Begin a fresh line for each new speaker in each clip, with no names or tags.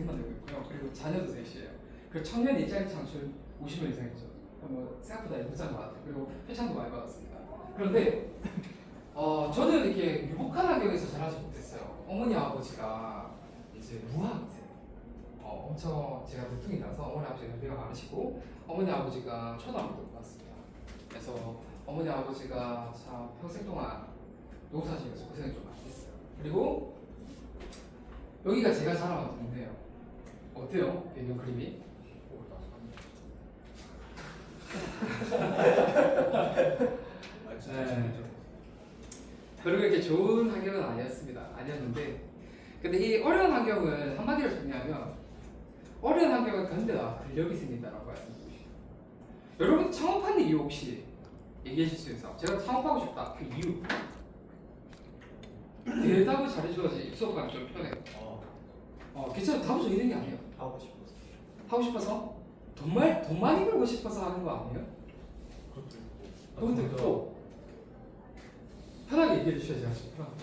만 내고 있고요. 그리고 자녀도 셋이에요. 그리고 청년 일자리 창출 50명 이상이죠. 뭐 생각보다 예쁘지 않은 것 같아요. 그리고 회창도 많이 받았습니다. 그런데 저는 이렇게 유복한 환경에서 자라지 못했어요. 어머니 아버지가 이제 무학이세요. 엄청 제가 늦둥이라서 어머니 아버지가 연배가 많으시고 어머니 아버지가 초등학교 갔습니다. 그래서 어머니 아버지가 참 평생 동안 농사 지면서 고생을 좀 많이 했어요. 그리고 여기가 제가 자라던 동네예요. 어때요? 배경 그림이? 네. 별로 그렇게 좋은 환경은 아니었는데 근데 이 어려운 환경은 한마디로 정리하면 어려운 환경을 견뎌야 근력이 생긴다라고 말씀드리고 싶어요. 여러분 창업하는 이유 혹시 얘기해 주실 수 있어요? 제가 창업하고 싶다 그 이유 대답을 잘해줘야지 입소가 좀 편해. 괜찮아. 답을 정해는 게 아니에요.
하고 싶어서.
하고 싶어서? 돈 많이 벌고 싶어서 하는 거 아니에요? 그것도 있고 편하게 얘기해 주셔야지 아주 편하게.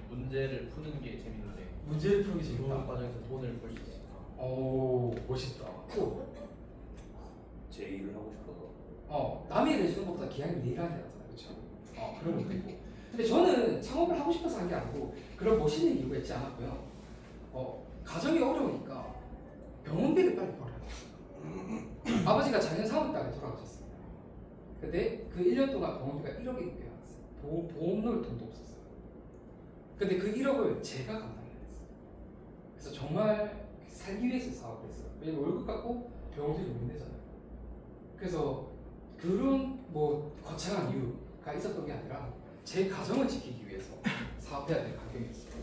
문제를 푸는 게 재밌는데
문제를 푸는 게
좋은
재밌다.
과정에서 돈을 벌 수 있으니까.
오 멋있다.
제 일을 하고 싶어서.
남의 일을 해주는 것보다 기왕이 내 일하는 게 낫잖아요. 그렇죠? 그런 것도 있고. 근데 저는 창업을 하고 싶어서 한 게 아니고 그런 멋있는 이유가 있지 않았고요. 가정이 어려우니까 병원비를 빨리 벌어요. 아버지가 작년 4월달에 돌아가셨어요. 근데 그 1년 동안 병원비가 1억이 넘게 나왔어요. 보험 넣을 돈도 없었어요. 근데 그 1억을 제가 감당해야 됐어요. 그래서 정말 살기 위해서 사업을 했어요. 왜냐면 월급 갖고 병원비 못 내잖아요. 그래서 그런 뭐 거창한 이유가 있었던 게 아니라 제 가정을 지키기 위해서 사업해야 될 환경이었어요.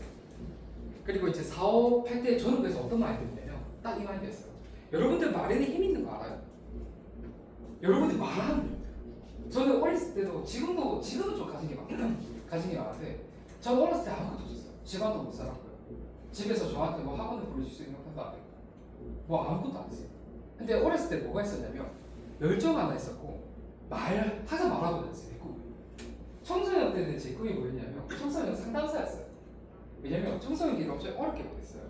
그리고 이제 사업할 때 저는 그래서 어떤 마인드였냐면 딱 이 마인드였어요. 여러분들 말에는 힘 있는 거 알아요? 여러분들 말하는 거. 저는 어렸을 때도 지금은 좀 가진 게 많은데 저는 어렸을 때 아무것도 없었어요. 집안도 못 살았고요. 집에서 저한테 뭐 학원을 보내줄 수 있는 것도 안 되고 뭐 아무것도 안 했어요. 근데 어렸을 때 뭐가 있었냐면 열정 하나 있었고 항상 말하고 다녔어요. 내 꿈이. 청소년 때는 제 꿈이 뭐였냐면 청소년 상담사였어요. 왜냐면 청소년 일을 엄청 어렵게 못했어요.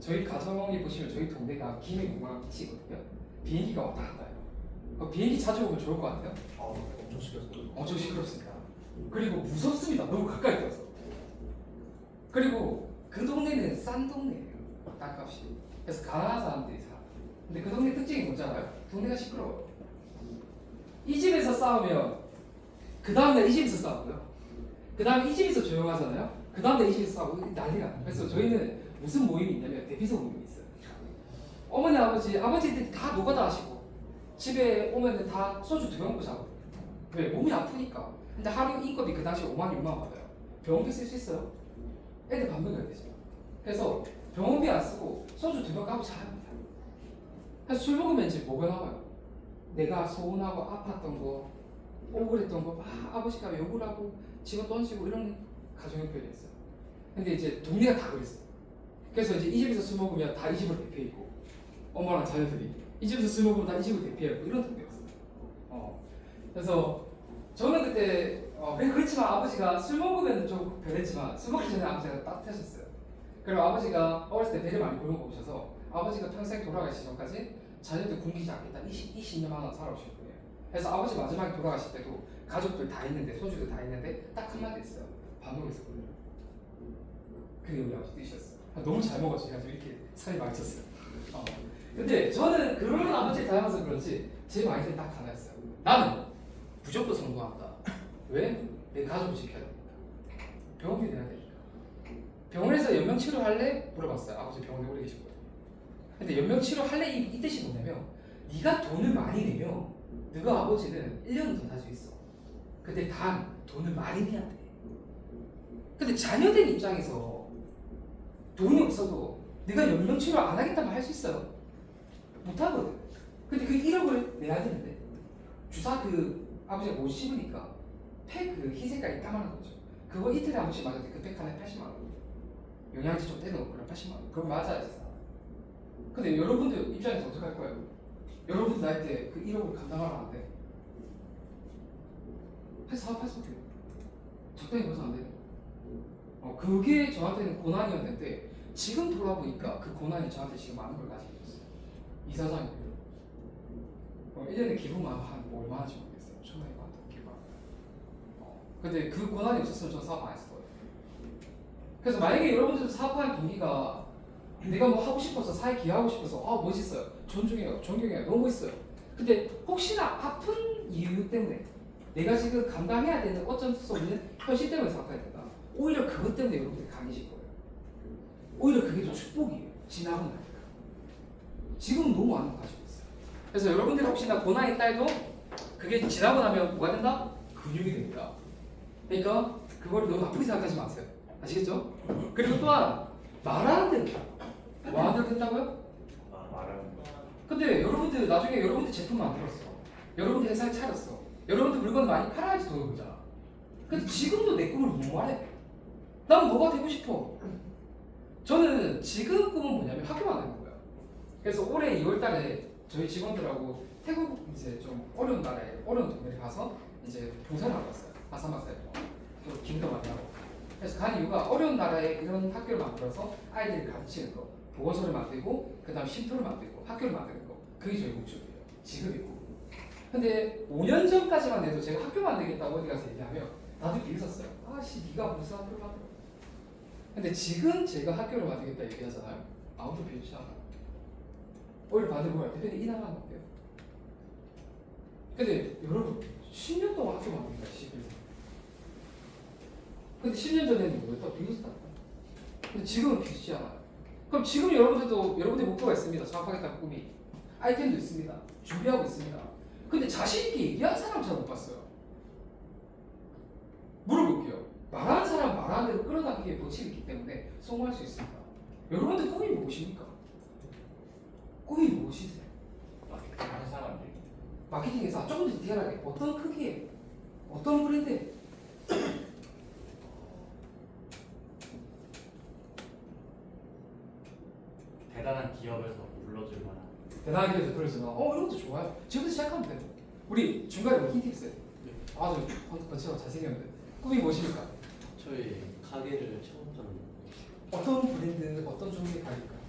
저희 가정이 보시면 저희 동네가 김해공항이거든요. 비행기가 왔다 갔다 해요. 비행기 자주 오면 좋을 것 같아요.
엄청 시켰어요.
엄청 시끄럽습니다. 그리고 무섭습니다. 너무 가까이 떠서. 그리고 그 동네는 싼 동네예요. 땅값이. 그래서 가난한 사람들이 살아. 근데 그 동네 특징이 뭔지 알아요? 동네가 시끄러워요. 이 집에서 싸우면 그 다음날 이 집에서 싸우고요. 그 다음에 이 집에서 조용하잖아요. 그 다음날 이 집에서 싸우고 난리가 나요. 그래서 저희는 무슨 모임이 있냐면 대피소 모임이 있어요. 어머니 아버지들이 다 노가다 하시고 집에 오면은 다 소주 2병 먹고 자거든요. 왜? 몸이 아프니까. 근데 하루 인건비 그 당시에 5만 6만 받아요. 병원비 쓸 수 있어요? 애들 밥 먹여야 되죠. 그래서 병원비 안 쓰고 소주 2병 까고 자야 합니다. 그래서 술 먹으면 이제 뭐가 나와요? 내가 서운하고 아팠던 거, 억울했던 거 막 아버지가 욕을 하고 집어 던지고 이런 가정의 표현이었어요. 근데 이제 동네가 다 그랬어요. 그래서 이제 이 집에서 술 먹으면 다 이 집을 대피하고 엄마랑 자녀들이 이 집에서 술 먹으면 다 이 집을 대피하고 이런 동네였어요. 그래서 저는 그때 그렇지만 아버지가 술 먹으면 좀 변했지만 술 먹기 전에 아버지가 따뜻하셨어요. 그리고 아버지가 어렸을 때 배를 많이 굶어 보셔서 아버지가 평생 돌아가시기 전까지 자녀들 굶기지 않겠다 20년만 원 살아오실 거예요. 그래서 아버지 마지막에 돌아가실 때도 가족들 다 있는데 소주들 다 있는데 딱 한마디 했어요. 밥 먹고 있었거든요. 그게 우리 아버지 뜻이었어요. 너무 잘 먹었어요. 그래서 이렇게 살이 많이 쪘어요. 근데 저는 그런 아버지를 닮아서 그런지 제 마인드는 딱 하나였어요. 나는 무조건 성공한다. 왜? 내 가족을 지켜야 됩니다. 병원비 내야 되니까. 병원에서 연명치료 할래? 물어봤어요. 아버지 병원에 오래 계시거든요. 근데 연명치료 할래? 이 뜻이 뭐냐면 네가 돈을 많이 내면 네가 아버지는 1년 더 살 수 있어. 근데 단 돈을 많이 내야 돼. 근데 자녀들 입장에서 돈이 없어도 네가 연명치료 안 하겠다면 할 수 있어요. 못하거든. 근데 그 1억을 내야 되는데 주사 아버지가 못 씹으니까 팩 흰색깔이 까만한 거죠. 그거 이틀에 한 번씩 맞았는데 그 팩 하나에 80만 원. 영양제 좀 떼놓고 그럼 80만 원. 그럼 맞아야지 사. 근데 여러분들 입장에서 어떻게 할 거예요? 여러분들 나이 때 그 1억을 감당하라 안 돼. 해서 사업할 수 없어요. 적당히 벌서 안 돼요. 그게 저한테는 고난이었는데 지금 돌아보니까 그 고난이 저한테 지금 많은 걸 가지고 있어요. 이사장이고요. 1년에 기부만 한 얼마인지 모르겠어요. 천만이 많다 기부. 근데 그 고난이 없었으면 저는 사업 안 했을 거예요. 그래서 만약에 여러분들도 사업하는 동기가 내가 뭐 하고 싶어서 사회 기여하고 싶어서 멋있어요. 존중해요. 존경해요. 너무 멋있어요. 근데 혹시나 아픈 이유 때문에 내가 지금 감당해야 되는 어쩔 수 없는 현실 때문에 사업해야 된다. 오히려 그것 때문에 여러분들이 강해질 거예요. 오히려 그게 더 축복이에요. 지나고 나니까. 지금 너무 많은 거 가지고 있어요. 그래서 여러분들이 혹시나 고난이 있다 해도 그게 지나고 나면 뭐가 된다? 근육이 됩니다. 그러니까 그걸 너무 나쁘게 생각하지 마세요. 아시겠죠? 그리고 또한 말하는 대로 뭐 하는 대로 된다고요?
말하는 거.
근데 여러분들 나중에 여러분들 제품 만들었어. 여러분들 회사를 차렸어. 여러분들 물건 많이 팔아야지 돈을 벌잖아. 근데 지금도 내 꿈을 못 말해. 난 뭐가 되고 싶어. 저는 지금 꿈은 뭐냐면 학교 만드는 거예요. 그래서 올해 2월달에 저희 직원들하고 태국 이제 좀 어려운 나라에 어려운 동네에 가서 이제 봉사를 하고 왔어요. 아사마사에 또 기부도 많이 하고. 그래서 간 이유가 어려운 나라에 이런 학교를 만들어서 아이들을 가르치는 거, 보건소를 만들고 그다음 쉼터를 만들고 학교를 만드는 거. 그게 저희 목적이에요. 지금이고. 근데 5년 전까지만 해도 제가 학교 만들겠다고 어디 가서 얘기하면 다들 비웃었어요. 아씨 네가 무슨 학교를 만들어. 근데 지금 제가 학교를 만들겠다 얘기하잖아요. 아무도 비웃지 않아요. 오히려 반대로 보면 대표님 이나만 어때요? 근데 여러분 10년 동안 학교 만듭니다. 11년. 근데 10년 전에는 뭐였다? 비웃었다. 근데 지금은 비웃지 않아요. 그럼 지금 여러분들도 여러분의 목표가 있습니다. 사업하겠다는 꿈이. 아이템도 있습니다. 준비하고 있습니다. 근데 자신 있게 얘기하는 사람 잘 못 봤어요. 물어볼게요. 말하는 사람 말하는 대로 끌어당기기에 법칙이 있기 때문에 성공할 수 있습니다. 여러분들 꿈이 무엇입니까? 꿈이 무엇이세요?
다른 사람들.
마케팅에서 조금 더 디테일하게 어떤 크기에 어떤 브랜드에
대단한 기업에서 불러줄 만한.
대단하게 해서 그러지만 이런 것도 좋아요. 지금부터 시작하면 돼요. 우리 중간에 뭐 힌트 있어요? 아주 거칠고 잘생겼는데 꿈이 무엇입니까?
저희 가게를 처음부터
어떤 브랜드 어떤 종류의 가게일까요?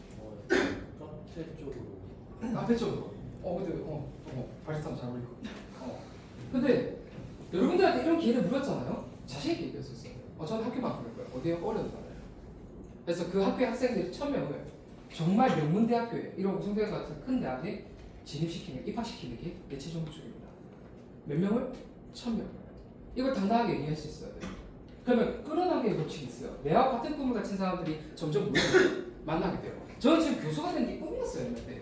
카페 쪽으로
카페 쪽으로. 근데 바리스타도 잘 어울리고. 근데 여러분들한테 이런 기회를 물었잖아요. 자신 있게 얘기할 수 있어요. 저는 학교 바꿀 거예요. 어디에 어려운 나라예요. 그래서 그 학교의 학생들이 1000명을 정말 명문 대학교에 이런 우승대학 같은 큰 대학에 진입시키는 입학시키는 게 내 최종 목적입니다. 몇 명을? 1000명. 이걸 당당하게 얘기할 수 있어야 돼요. 그러면 끌어당기는 법칙이 있어요. 내와 같은 꿈을 가진 사람들이 점점 만나게 돼요. 저는 지금 교수가 되는 게 꿈이었어요. 옛날에.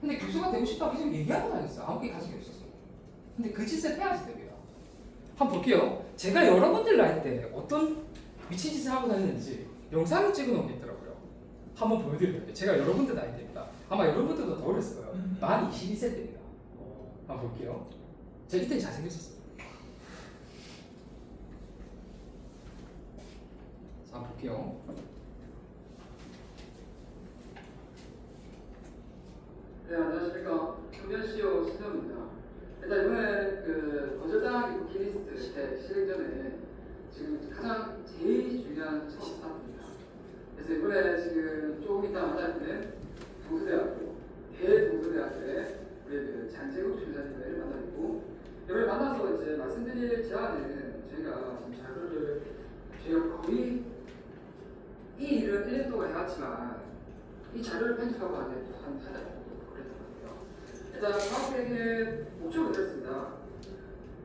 근데 교수가 되고 싶다고 계속 얘기하고 다녔어요. 아무 게 가진 게 없었어요. 근데 그 짓을 해야지 됩니다. 한번 볼게요. 제가 여러분들 나이 때 어떤 미친 짓을 하고 다녔는지 영상을 찍어 놓은 게 있더라고요. 한번 보여드릴게요. 제가 여러분들 나이 때입니다. 아마 여러분들도 더 어렸을 거예요. 만 22세 때입니다. 한번 볼게요. 제가 이때 잘생겼었어요. 자, 한번 볼게요.
네, 안녕하십니까. 청년CEO 신정입니다. 일단 이번에 그 거절당하기 버킷리스트 때 실행 전에 지금 가장 제일 중요한 첫 스타트입니다. 그래서 이번에 지금 조금 이따 만나는 동서대학교, 대동서대학교의 우리 그 장재국 총장님을 만나고 이번에 만나서 이제 말씀드릴 제안은 저희가 지금 자료를 저희가 거의 이 일은 1년 동안 해왔지만 이 자료를 편집하고 하는데 한 달 정도 걸렸더라고요. 일단 사업계획은 목적을 드렸습니다.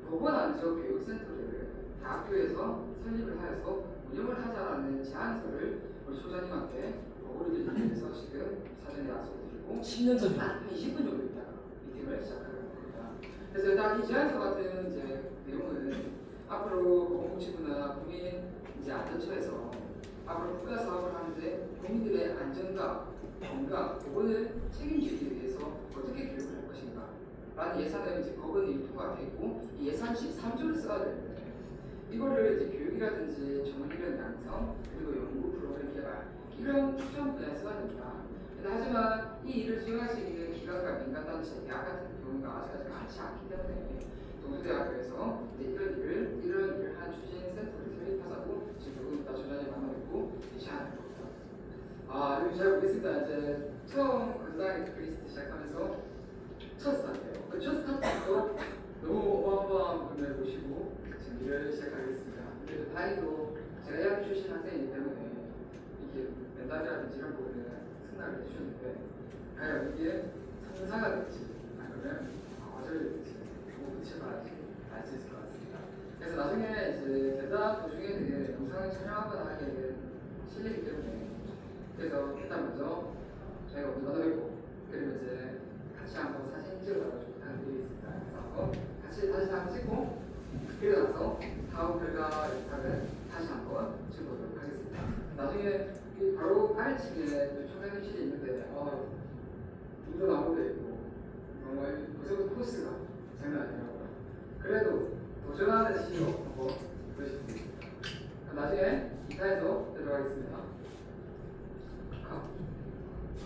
법원안전교육센터를 대학교에서 설립을 하여서 운영을 하자라는 제안서를 우리 소장님한테 보고를 드리기 위해서 지금 사전에 약속을 드리고
10년 전
한 20분 정도 있다가 미팅을 시작하는 겁니다. 그래서 일단 이 제안서 같은 이제 내용은 앞으로 보건복지부나 국민 이제 안전처에서 앞으로 국가 사업을 하는데 국민들의 안전과 건강, 보건을 책임지기 위해서 어떻게 교육을 할 것인가 라는 예산을 이제 법원이 통과했고 이 예산 13조를 써야 되는데 이거를 이제 교육이라든지 전문인력 양성 그리고 연구 프로그램 개발 이런 특정 분야에 써야 됩니다. 하지만 이 일을 수행할 수 있는 기관과 민간단체, 대학 같은 경우가 아직까지 많지 않기 때문에 동서대학교에서 이제 이런 일을 한 추진센터를 설립하자고 지금 조금 이따 전화를 만나뵙고 제안을 겁니다. 이거 잘 모르겠습니다. 이제 처음 건강 그리스트 시작하면서 첫 스타트예요. 첫 스타트도 너무 어마어마한 분을 모시고 지금 일을 시작하겠습니다. 근데 다행히도 제가 대학 출신 학생이기 때문에 이게 멘탈이라든지 이런 부분을 승낙을 해주셨는데 과연 이게 성사가 될지 아니면 거절이 될지 그거 붙일 말할지 알 수 있을 것 같습니다. 그래서 나중에 이제 대답 도중에는 영상을 촬영하거나 하기에는 실례이기 때문에 그래서 일단 먼저 저희가 먼저 나눠있고 그리고 이제 같이 한번 사진 찍어달라고 부탁드리겠습니다. 그래서 한번 같이 다시 한번 찍고 그리고 나서 다음 결과 영상을 다시 한번 찍어보도록 하겠습니다. 나중에 바로 아래층에 총장님실이 있는데 눈도 나무도 있고 정말 벌써부터 코스가 장난 아니라고요. 그래도 도전하는 시로 한번 보여주겠습니다. 나중에 2타에서 들어가겠습니다.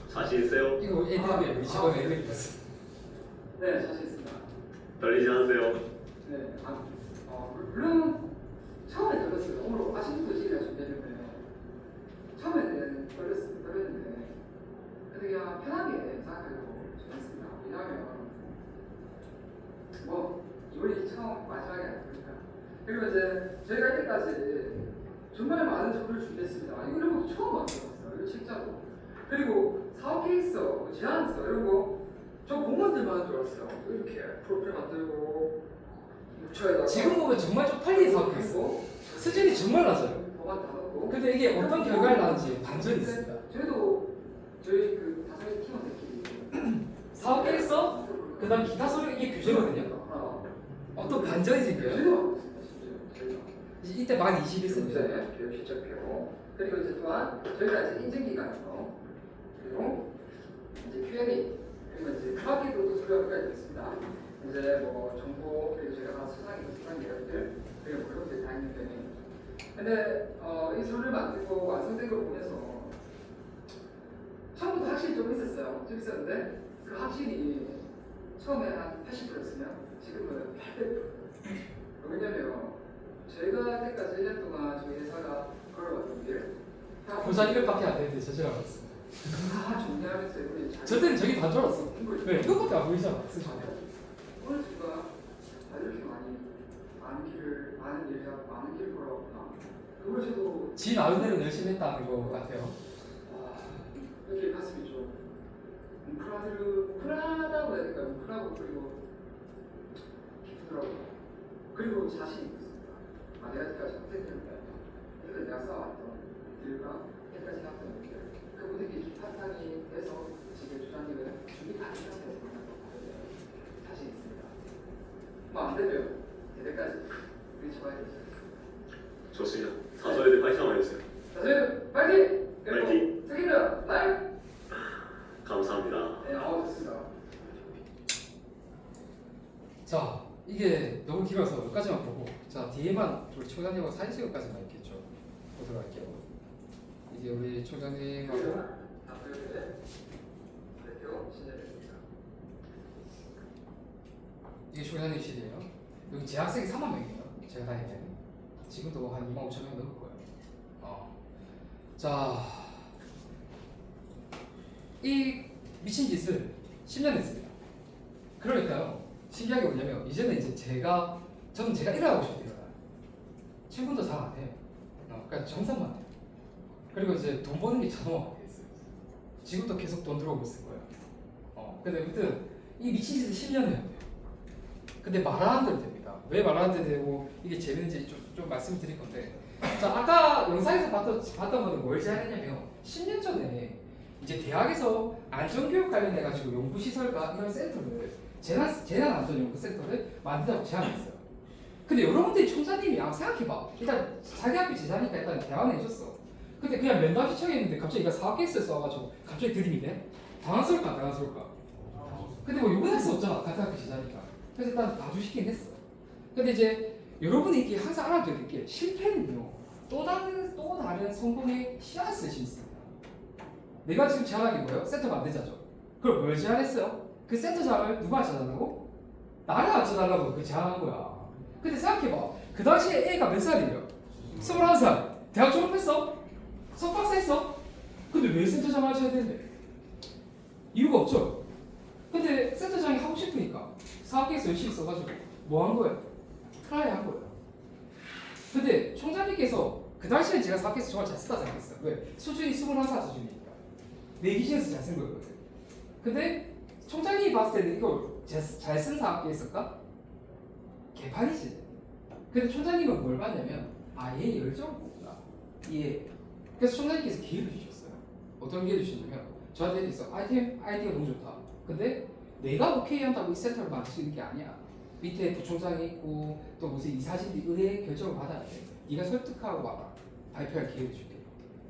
자신 있어요?
이거 애들이에요. 미치고 애들이었어.
네, 자신 있습니다.
떨리지 않으세요?
네, 물론 처음에 떨렸어요. 오늘 아침부터 지금 준비했는데 처음에는 떨렸는데 근데 그냥 편하게 생각하려고 준비했습니다. 왜냐하면 이번이 처음 마지막이 아니니까. 그리고 이제 저희가 할 때까지 정말 많은 정보를 준비했습니다. 이거 처음 만들었어요. 이거 진짜로. 그리고 사업 계획서, 제안서 이런 거 저 공무원들만 줄 알았어요. 이렇게 프로필 만들고 묵혀에다가
지금 보면 정말 쪽팔리게 사업했어. 수준이 정말 낮아요.
법안 다 넣고.
근데 이게 어떤 결과를 낳는지 반전이 있습니다.
저희도 저희 그 다섯 팀원들끼리
사업 계획서, 그다음 기타 서류 이게 교재거든요. 어떤 반전이 생겨요.
저희도 하고 있습니다. 저희가.
이때 만 21세입니다.
문제 교육 실적표 그리고 이제 또한 저희가 이제 인증 기간서 그리고 이제 Q&A 그리고 이제 크라키도 소개가 되겠습니다. 이제 뭐 정보 그리고 제가 수상 계획들 그리고 뭐 이런 것들이 다 있는 편이에요. 근데 이 서류를 만들고 완성된 걸 보면서 처음부터 확실히 좀 있었어요. 좀 있었는데 그 확실히 처음에 한 80%였으면 지금은 800%. 왜냐면 저희가 때까지 1년 동안 저희 회사가 걸어왔던 길
고작 100밖에 안 되는데 저지라고 했어.
다 정리하면서 우리 잘
저 때는 저기 다 졸았어. 왜? 이것밖에 안 보이잖아. 쓰시면.
오늘 제가 이렇게 많은 길을 걸어왔구나. 그걸 저도
지 나름대로 열심히 했다는 거 같아요.
이렇게 가슴이 좀 뭉클하다고 해야 될까요? 뭉클하고 그리고 기쁘더라고요. 그리고 자신이 있습니다. 내가 여기까지 선택했는데 이걸 내가 쌓아왔던 일과 여기까지 해왔던 일들 그분들이 바탕이 돼서 지금 주장님을 준비 다 해서 다른데 자신 있습니다. 안 되면 대대까지 우리 잡아야 되죠.
좋습니다. 사소애들 파이팅 한번 해주세요.
자, 저희 파이팅!
파이팅!
특히나 라이브!
감사합니다.
네, 좋습니다.
자, 이게 너무 길어서 여기까지만 보고 자 뒤에만 우리 총장님하고 사진 찍을 까지만 있겠죠. 보도록 할게요. 이게 우리 총장님하고
대표 신뢰됐습니다.
이게 총장님실이에요. 여기 재학생이 3만 명이에요. 제가 다닐 때는 지금도 한 2만 5천 명 넘을 거예요. 자, 이 미친 짓을 10년 했습니다. 그러니까요. 신기한 게 뭐냐면 이제는 이제 저는 제가 일하고 싶을 때 일어나요. 출근도 잘 안 해요. 그러니까 정상만 해요. 그리고 이제 돈 버는 게 자동화가 돼 있어요. 지금도 계속 돈 들어오고 있을 거예요. 근데 아무튼 이 미친 짓을 10년 해야 돼요. 근데 말하는 대로 됩니다. 왜 말하는 대로 되고 이게 재밌는지 좀 말씀을 드릴 건데 자 아까 영상에서 봤던 거는 뭘 제안했냐면 10년 전에 이제 대학에서 안전교육 관련해가지고 연구시설과 이런 센터를 재난안전연구센터를 만들자고 제안했어요. 근데 여러분들이 총장님이 생각해봐. 일단 자기 학교 제자니까 일단 대안을 해줬어. 근데 그냥 면담 시청했는데 갑자기 이거 사업 케이스를 써가지고 갑자기 드림이네? 당황스러울까 안 당황스러울까? 근데 뭐 욕은 할 수 없잖아. 같은 학교 제자니까. 그래서 일단 봐주시긴 했어. 근데 이제 여러분이 이게 항상 알아둬야 될 게 실패는요. 또 다른 성공의 씨앗을 심습니다. 내가 지금 제안한 게 뭐예요? 센터가 안 되자죠. 그걸 뭘 제안했어요? 그 센터장을 누가 제안하고? 나를 안 제안하고 그 제안한 거야. 근데 생각해봐. 그 당시에 A가 몇 살이에요? 21살. 대학 졸업했어? 석박사 했어? 근데 왜 센터장 하셔야 되는데? 이유가 없죠. 근데 센터장이 하고 싶으니까 사업계획서 열심히 써가지고 뭐 한 거예요? 트라이 한 거예요. 근데 총장님께서 그 당시에 제가 사업계획서 정말 잘 쓰다 생각했어요. 왜? 수준이 21살 수준이니까 내 기준에서 잘 쓴 거였거든. 근데 총장님이 봤을 때는 이걸 잘 쓴 사업계획서일까? 개판이지. 근데 총장님은 뭘 봤냐면 얘 열정을 보구나. 얘. 그래서 총장님께서 기회를 주셨어요. 어떤 기회를 주셨냐면 저한테 있어. 아이디어가 너무 좋다. 근데 내가 오케이 한다고 이 센터를 만들 수 있는 게 아니야. 밑에 부총장이 있고 또 무슨 이사진들이 의뢰 결정을 받아야 돼. 네가 설득하고 와라. 발표할 기회를 줄게.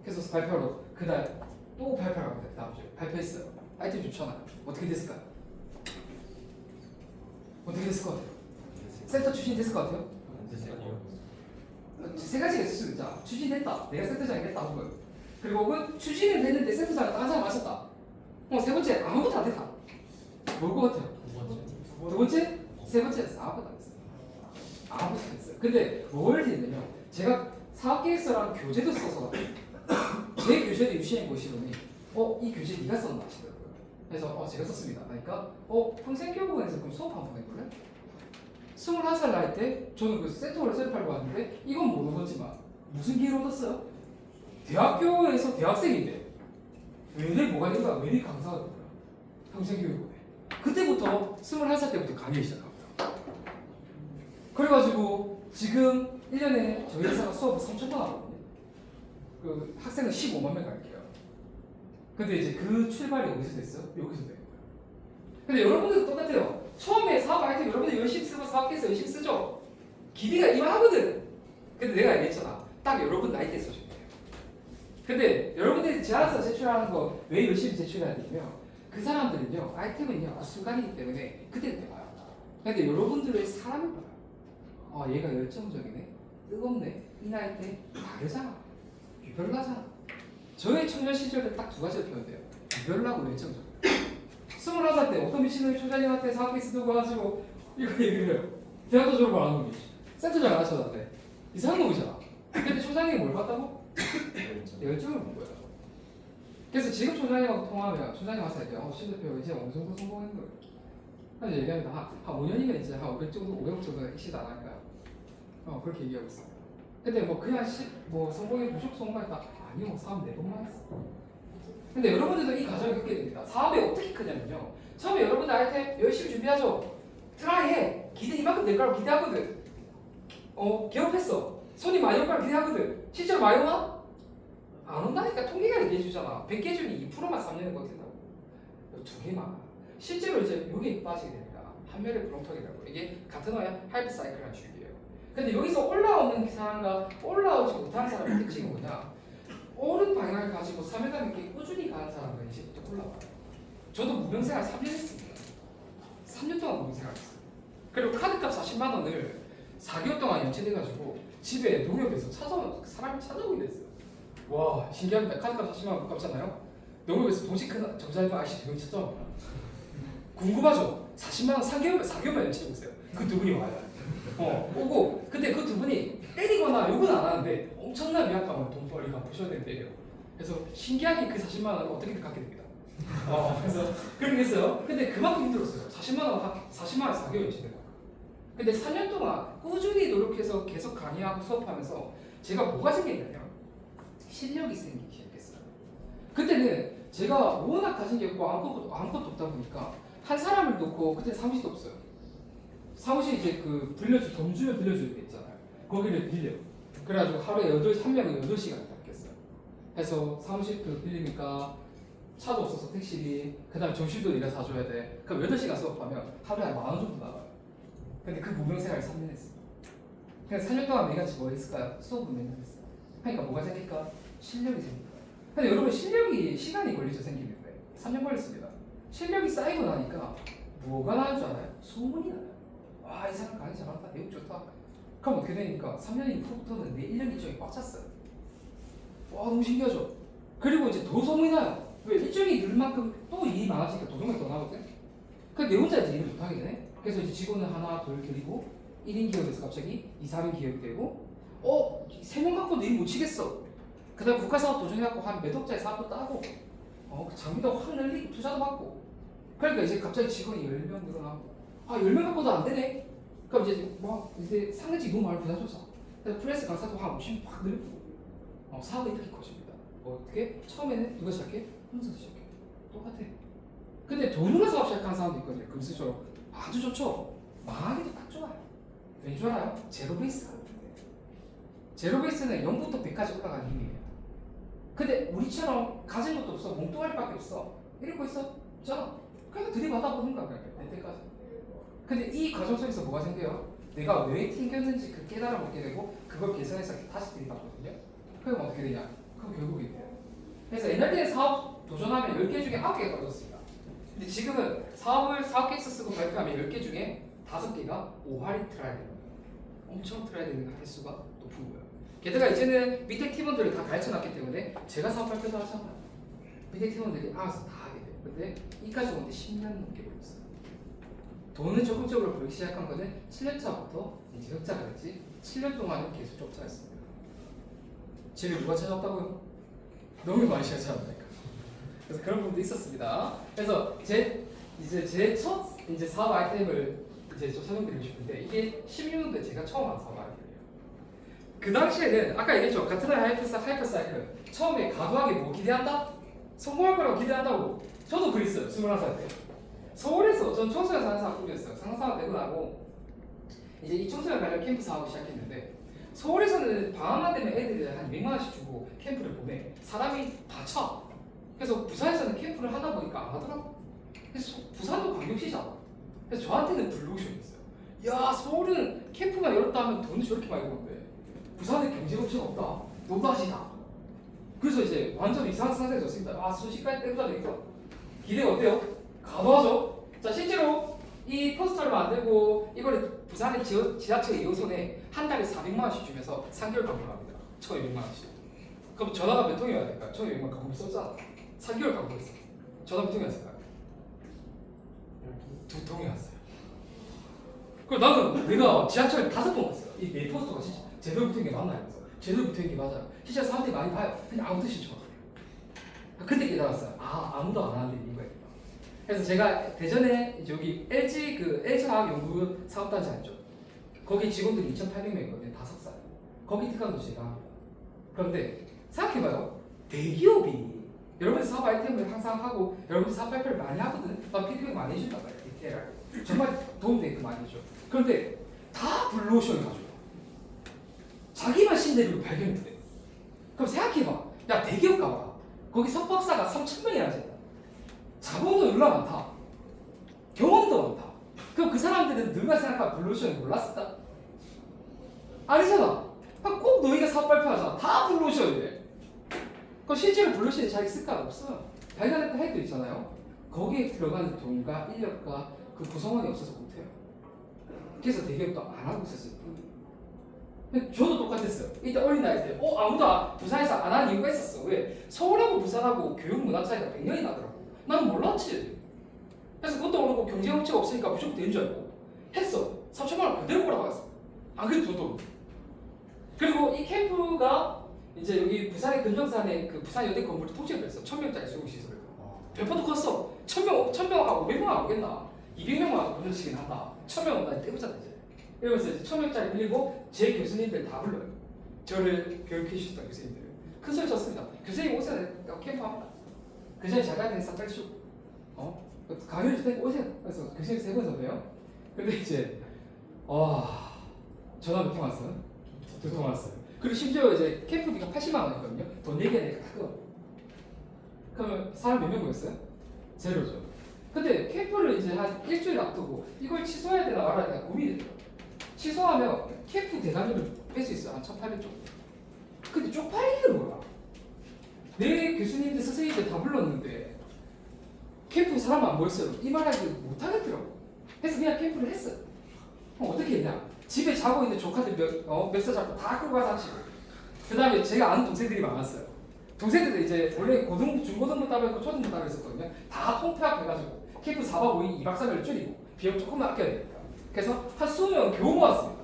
그래서 발표하러 그날 또 발표를 하고 다음 주에 발표했어요. 아이템 좋잖아요. 어떻게 됐을까요? 어떻게 됐을 것 같아요? 센터 추진 됐을 것 같아요? 세 가지가 있을 수 있잖아. 추진했다. 내가 센터장이 됐다 한 거예요. 그리고 혹은 추진은 됐는데 센터장을 딴 사람 마셨다. 세 번째 아무것도 안 됐다. 뭘 것 같아요? 두 번째? 세 번째는 아무것도 안 했어요. 아무것도 안 했어요. 근데 뭘 했냐면 제가 사업계획서랑 교재도 써서 제 교재도 유시행 보시더니 이 교재 네가 썼나 하시더라고요. 그래서 제가 썼습니다. 그러니까 평생교육원에서 그럼 수업 한번 해볼래? 21살 나이 때 저는 그 센터를 수업하려고 왔는데 이건 못 얻었지만 무슨 기회를 얻었어요? 대학교에서 대학생인데 왜 뭐가 된가? 왜 강사가 된 거야? 평생교육원에. 그때부터 21살 때부터 강의 시작합니다. 그래가지고 지금 1년에 저희 회사가 수업을 3,000만 하거든요. 그 학생은 15만 명 가르쳐요. 근데 이제 그 출발이 어디서 됐어요? 여기서 된 거예요. 근데 여러분들도 똑같아요. 처음에 사업 아이템 여러분들 열심히 쓰고 사업해서 열심히 쓰죠. 기대가 이만하거든. 근데 내가 얘기했잖아. 딱 여러분 나이 때 써주면 돼요. 근데 여러분들이 제안서 제출하는 거 왜 열심히 제출해야 되냐면 그 사람들은요 아이템은요 그 순간이기 때문에 그때그때 봐요. 근데 여러분들의 사람을 봐요. 얘가 열정적이네, 뜨겁네, 이 나이 때 다르잖아, 유별나잖아. 저의 청년 시절에 딱 두 가지를 표현돼요. 유별나고 열정적. 21살 때 어떤 미친놈이 총장님한테 사업계획서 들고 와가지고 이거 얘기를 해요. 대학도 졸업을 안 하는 놈이 센터장 안 하셨는데 이상한 놈이잖아. 근데 총장님이 뭘 봤다고? 열정을 본 거예요. 그래서 지금 총장님하고 통화하면 총장님 와서 얘기해요. 신 대표 이제 어느 정도 성공했는 거예요? 그래서 얘기합니다. 한 5년이면 이제 한 500 정도, 500 정도는 exit 안 할까요? 그렇게 얘기하고 있어요. 근데 그냥 성공에 무조건 성공했다? 아니요, 사업 4번만 했어. 근데 여러분들도 이 과정을 겪게 됩니다. 사업이 어떻게 크냐면요. 처음에 여러분들 아이템 열심히 준비하죠. 트라이해. 기대 이만큼 될 거라고 기대하거든. 개업했어. 손님 많이 올 거라고 기대하거든. 실제로 많이 오나? 안 온다니까. 통계가 얘기해주잖아. 100개 중에 2%만 3년에 버틴다고. 2개만. 실제로 이제 여기 빠지게 됩니다. 한멸의 브롱턱이라고. 이게 같은 어야 하이프 사이클이라는 주기예요. 근데 여기서 올라오는 사람과 올라오지 못하는 사람의 특징이 뭐냐? 옳은 방향을 가지고 3년간 이렇게 꾸준히 가는 사람은 이제부터 올라와요. 저도 무명생활 3년 했습니다. 3년 동안 무명생활 했어요. 그리고 카드값 40만 원을 4개월 동안 연체돼가지고 집에 농협에서 사람이 찾아오게 됐어요. 와, 신기합니다. 카드값 40만 원 값잖아요. 농협에서 동시 큰 정자이브 아저씨 2명이 찾아옵니다. 궁금하죠? 40만 원 4개월만 연체되고 있어요. 그 두 분이 와요. 오고 근데 그 두 분이 때리거나 욕은 안 하는데 엄청난 위압감을 돈 벌이 갚으셔야 된대요. 그래서 신기하게 그 40만 원을 어떻게든 갖게 됩니다. 그래서 그렇게 했어요. 근데 그만큼 힘들었어요. 40만 원 4개월 연체되고. 근데 4년 동안 꾸준히 노력해서 계속 강의하고 수업하면서 제가 뭐가 생겼냐면 실력이 생기기 시작했어요. 그때는 제가 워낙 가진 게 없고 아무것도 없다 보니까 한 사람을 놓고 그때 사무실도 없어요. 사무실 이제 돈 주면 빌려줄 때 있잖아요. 거기를 빌려요. 그래가지고 하루에 한 명은 8시간 닦였어요. 해서 사무실 빌리니까 차도 없어서 택시비, 그 다음에 점심도 네가 사줘야 돼. 그럼 8시간 수업하면 하루에 한 10,000원 정도 나가요. 근데 그 무명생활 3년 했어요. 그냥 4년 동안 내가 뭐 했을까요? 수업은 맨날 했어요. 그러니까 뭐가 생길까? 실력이 생길까? 근데 여러분 실력이 시간이 걸리죠, 생기는데 3년 걸렸습니다. 실력이 쌓이고 나니까 뭐가 나는 줄 알아요? 소문이 나요. 와, 이 사람 강의 잘한다, 내용 좋다. 그럼 어떻게 되니까 3년이 후부터는 내 1년 일정이 꽉 찼어요. 와, 너무 신기하죠? 그리고 이제 더 소문이 나요. 왜? 일정이 늘 만큼 또 일이 많아지니까 도중에 더 나거든? 그러니까 내 혼자 이제 일을 못하게 되네? 그래서 이제 직원을 하나, 둘 들이고 1인 기업에서 갑자기 2, 3인 기업이 되고 3명 갖고도 일 못 치겠어. 그다음 국가사업 도전해갖고 한 몇 억짜리 사업도 따고 장비도 확 늘리고 투자도 받고 그러니까 이제 갑자기 직원이 10명 늘어나고 10명 갖고도 안 되네. 그럼 이제 상대적이 너무 많이 부담줘서 프레스 강사도 한 50명 확 늘리고 사업이 이렇게 커집니다. 어떻게? 처음에는 누가 시작해? 혼자서 시작해. 똑같아. 근데 돈으로 사업 시작한 사람도 있거든요. 금수저로 아주 좋죠. 망하기도 딱 좋아요. 왠 줄 알아요? 제로 베이스가 없는데. 제로 베이스는 0부터 100까지 올라가는 힘이에요. 근데 우리처럼 가진 것도 없어. 몽뚱아리밖에 없어. 이러고 있어. 자, 그냥 들이받아보는 거야. 그냥 될 때까지. 근데 이 과정 속에서 뭐가 생겨요? 내가 왜 튕겼는지 그 깨달아 먹게 되고 그걸 개선해서 다시 들이받거든요. 그럼 어떻게 되냐? 그럼 결국이 돼요. 그래서 옛날 때는 사업 도전하면 10개 중에 9개가 떨어졌습니다. 근데 지금은 사업 케이스 쓰고 발표하면 10개 중에 5개가 오할이 트라이얼 되는 거예요. 엄청 트라이얼 되는 횟수가 높은 거예요. 게다가 이제는 밑에 팀원들을 다 가르쳐놨기 때문에 제가 사업 발표도 하잖아요. 밑에 팀원들이 알아서 다 하게 돼요. 근데 이까지 오는데 10년 넘게 걸렸어요. 돈을 적극적으로 벌기 시작한 거는 7년차부터 이제 흑자가 됐지 7년 동안은 계속 적자였습니다. 지금 누가 찾아왔다고요? 너무 많이 찾아왔다니까. 그래서 그런 부분도 있었습니다. 그래서 제 첫 사업 아이템을 이제 좀 설명드리고 싶은데 이게 16년도에 제가 처음 한 사업 아이템이에요. 그 당시에는 아까 얘기했죠. 같은 하이퍼사이클 처음에 과도하게 뭐 기대한다? 성공할 거라고 기대한다고 저도 그랬어요. 21살 때 서울에서 전 청소년 상사 꿈이었어요. 상사가 되고 나고 이제 이 청소년 관련 캠프 사업을 시작했는데 서울에서는 방학만 되면 애들이 한 200만 원씩 주고 캠프를 보내. 사람이 다 차. 그래서 부산에서는 캠프를 하다 보니까 안 하더라고. 그래서 부산도 광역시잖아. 그래서 저한테는 블루오션이었어요. 야, 서울은 캠프가 열었다 하면 돈이 저렇게 많이 버는데 부산은 경제업체가 없다. 노바지다. 그래서 이제 완전 이상한 상태가 됐습니다. 순식간에 때보다 되니까 기대가 어때요? 가도하죠. 자, 실제로 이 포스터를 만들고 이걸 부산의 지하철 2호선에 한 달에 400만 원씩 주면서 3개월 광고를 합니다. 1,200만 원씩. 그럼 전화가 몇 통이 와야 될까요? 1,200만 광고 썼잖아. 3개월 광고했어. 전화 몇 통이 왔을까요? 2통이 왔어요. 그리고 나는 내가 지하철 5번 왔어요. 이 메일 포스터가 진짜 제대로 붙은 게 맞나 이러면서. 제대로 붙은 게 맞아요. 진짜 사람들이 많이 봐요. 근데 아무도 신청을 안 해요. 그때 깨달았어요. 아무도 안 하는데 이거야. 그래서 제가 대전에 여기 LG화학연구 사업단지 알죠? 거기 직원들이 2,800명이거든요. 다 석사예요. 거기 특강도 제가 합니다. 그런데 생각해봐요. 대기업이 여러분들 사업 아이템을 항상 하고 여러분들 사업 발표를 많이 하거든. 피드백 많이 해준단 말이에요. 디테일하게. 정말 도움되게 많이 해줘. 그런데 다 블루오션을 가져와. 자기만 신대륙을 발견했대. 그럼 생각해봐. 야, 대기업 가봐. 거기 석박사가 3,000명이나 된다. 자본도 얼마나 많다. 경험도 많다. 그럼 그 사람들은 너희가 생각한 블루오션을 몰랐을까? 아니잖아. 꼭 너희가 사업 발표하잖아. 다 블루오션이래. 그럼 실제로 블루오션이 잘 있을까? 없어요. 발견했다 해도 있잖아요. 거기에 들어가는 돈과 인력과 그 구성원이 없어서 못해요. 그래서 대기업도 안 하고 있었어요. 저도 똑같았어요. 이때 어린아이 때 아무도 부산에서 안 하는 이유가 있었어. 왜? 서울하고 부산하고 교육 문화 차이가 100년이 나더라고. 난 몰랐지. 그래서 그것도 모르고 경제업체가 없으니까 무조건 되는 줄 알고 했어. 3천만 원 그대로 걸어갔어. 안 그래도 돈도 없고. 그리고 이 캠프가 이제 여기 부산의 금정산에 그 부산 여대 건물을 통째로 했어. 1,000명짜리 수용시설을. 배포도 컸어. 1,000명하고 몇 명 안 오겠나? 200명만 운영시키긴 한다. 1,000명은 나 떼보자 이제. 이러면서 이제 1,000명짜리 빌리고 제 교수님들 다 불러요. 저를 교육해 주셨던 교수님들. 큰 소리 쳤습니다. 교수님 오세요. 캠프 합니다. 그 전에 자가야 되는 싹 빼주고 강의를 줄 때 오세요. 그래서 교수님 3번 섭외요. 근데 이제 전화 몇 통 왔어요? 2통 왔어요. 그리고 심지어 이제 캠프비가 80만 원이거든요. 돈 얘기하니까 가끔. 그러면 사람 몇 명 모였어요? 제로죠. 근데 캠프를 이제 한 일주일 앞두고 이걸 취소해야 되나 말아야 되나 고민이 돼요. 취소하면 캠프 대단위를 뺄 수 있어요. 한 1,800 정도. 근데 쪽팔리는 거야. 내 교수님들 선생님들 다 불렀는데 캠프 사람 안 모였어요. 이 말하기 못하겠더라고. 그래서 그냥 캠프를 했어요. 어떻게 했냐? 집에 자고 있는 조카들 몇 살 잡고 다 끌고 가서 하시고 그 다음에 제가 아는 동생들이 많았어요. 동생들도 이제 원래 중고등부 따로 있고 초등부 따로 있었거든요. 다 통폐합해가지고 캠프 4박 5일 2박 3일을 줄이고 비용 조금만 아껴야 되니까. 그래서 한 20명 겨우 모았습니다.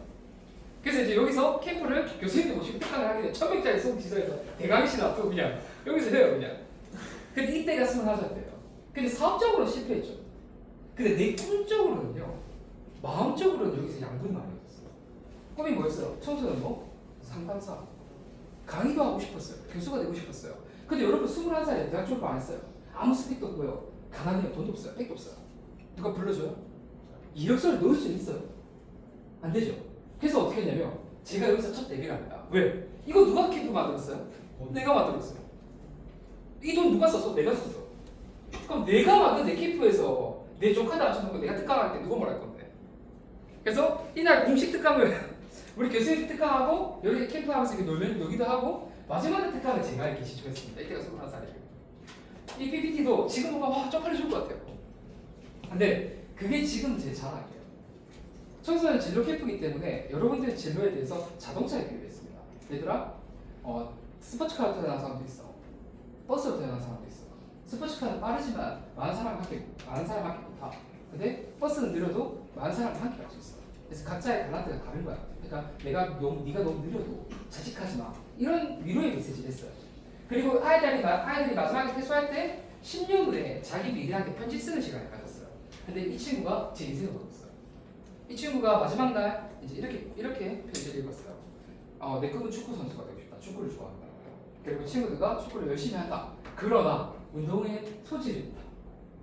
그래서 이제 여기서 캠프를 교수님들 모시고 특강을 하게 돼. 1000명짜리 수업 지도에서 대강시 놔두고 그냥 여기서 해요 그냥. 근데 이때가 21살이에요. 근데 사업적으로는 실패했죠. 근데 내 꿈적으로는요, 마음적으로는 여기서 양분이 많이 없었어요. 꿈이 뭐였어요? 청소년 뭐? 상담사. 강의도 하고 싶었어요. 교수가 되고 싶었어요. 근데 여러분 21살에 대학 졸업 안 했어요. 아무 스펙도 없고요. 가난해요. 돈도 없어요. 백도 없어요. 누가 불러줘요? 이력서를 넣을 수 있어요? 안 되죠. 그래서 어떻게 했냐면 제가 여기서 첫 데뷔를 합니다. 왜? 이거 누가 캠프 만들었어요? 내가 만들었어요. 이 돈 누가 썼어? 내가 썼어. 그럼 내가 만든 내 캠프에서 내 조카들 앉혀놓고 내가 특강할 때 누가 뭘 할 건데? 그래서 이날 공식 특강을 우리 교수님 특강하고 여기 캠프하면서 이렇게 놀기도 하고 마지막에 특강을 제가 이렇게 시청했습니다. 이때가 21살이에요. 이 PPT도 지금 보면 와 쪽팔리 좋을 것 같아요. 근데 그게 지금 제 자랑이에요. 청소년 진로 캠프이기 때문에 여러분들의 진로에 대해서 자동차에 비교했습니다. 얘들아, 스포츠카로 태어난 사람도 있어. 버스로 태어난 사람도 있어. 스포츠카는 빠르지만 많은 사람밖에 못 타. 근데 버스는 느려도 많은 사람이 함께 갈 수 있어. 그래서 각자의 탤런트가 다른 거야. 그러니까 네가 너무 느려도 자식하지 마. 이런 위로의 메시지를 했어요. 그리고 아이들이 마지막에 퇴소할 때 10년 후에 자기 미래한테 편지 쓰는 시간을 가졌어요. 근데 이 친구가 제 인생을 바꿨어요. 이 친구가 마지막 날 이제 이렇게 편지를 읽었어요. 내 꿈은 축구 선수가 되고 싶다. 축구를 좋아한다. 그리고 친구들과 축구를 열심히 한다. 그러나 운동에 소질이 있다.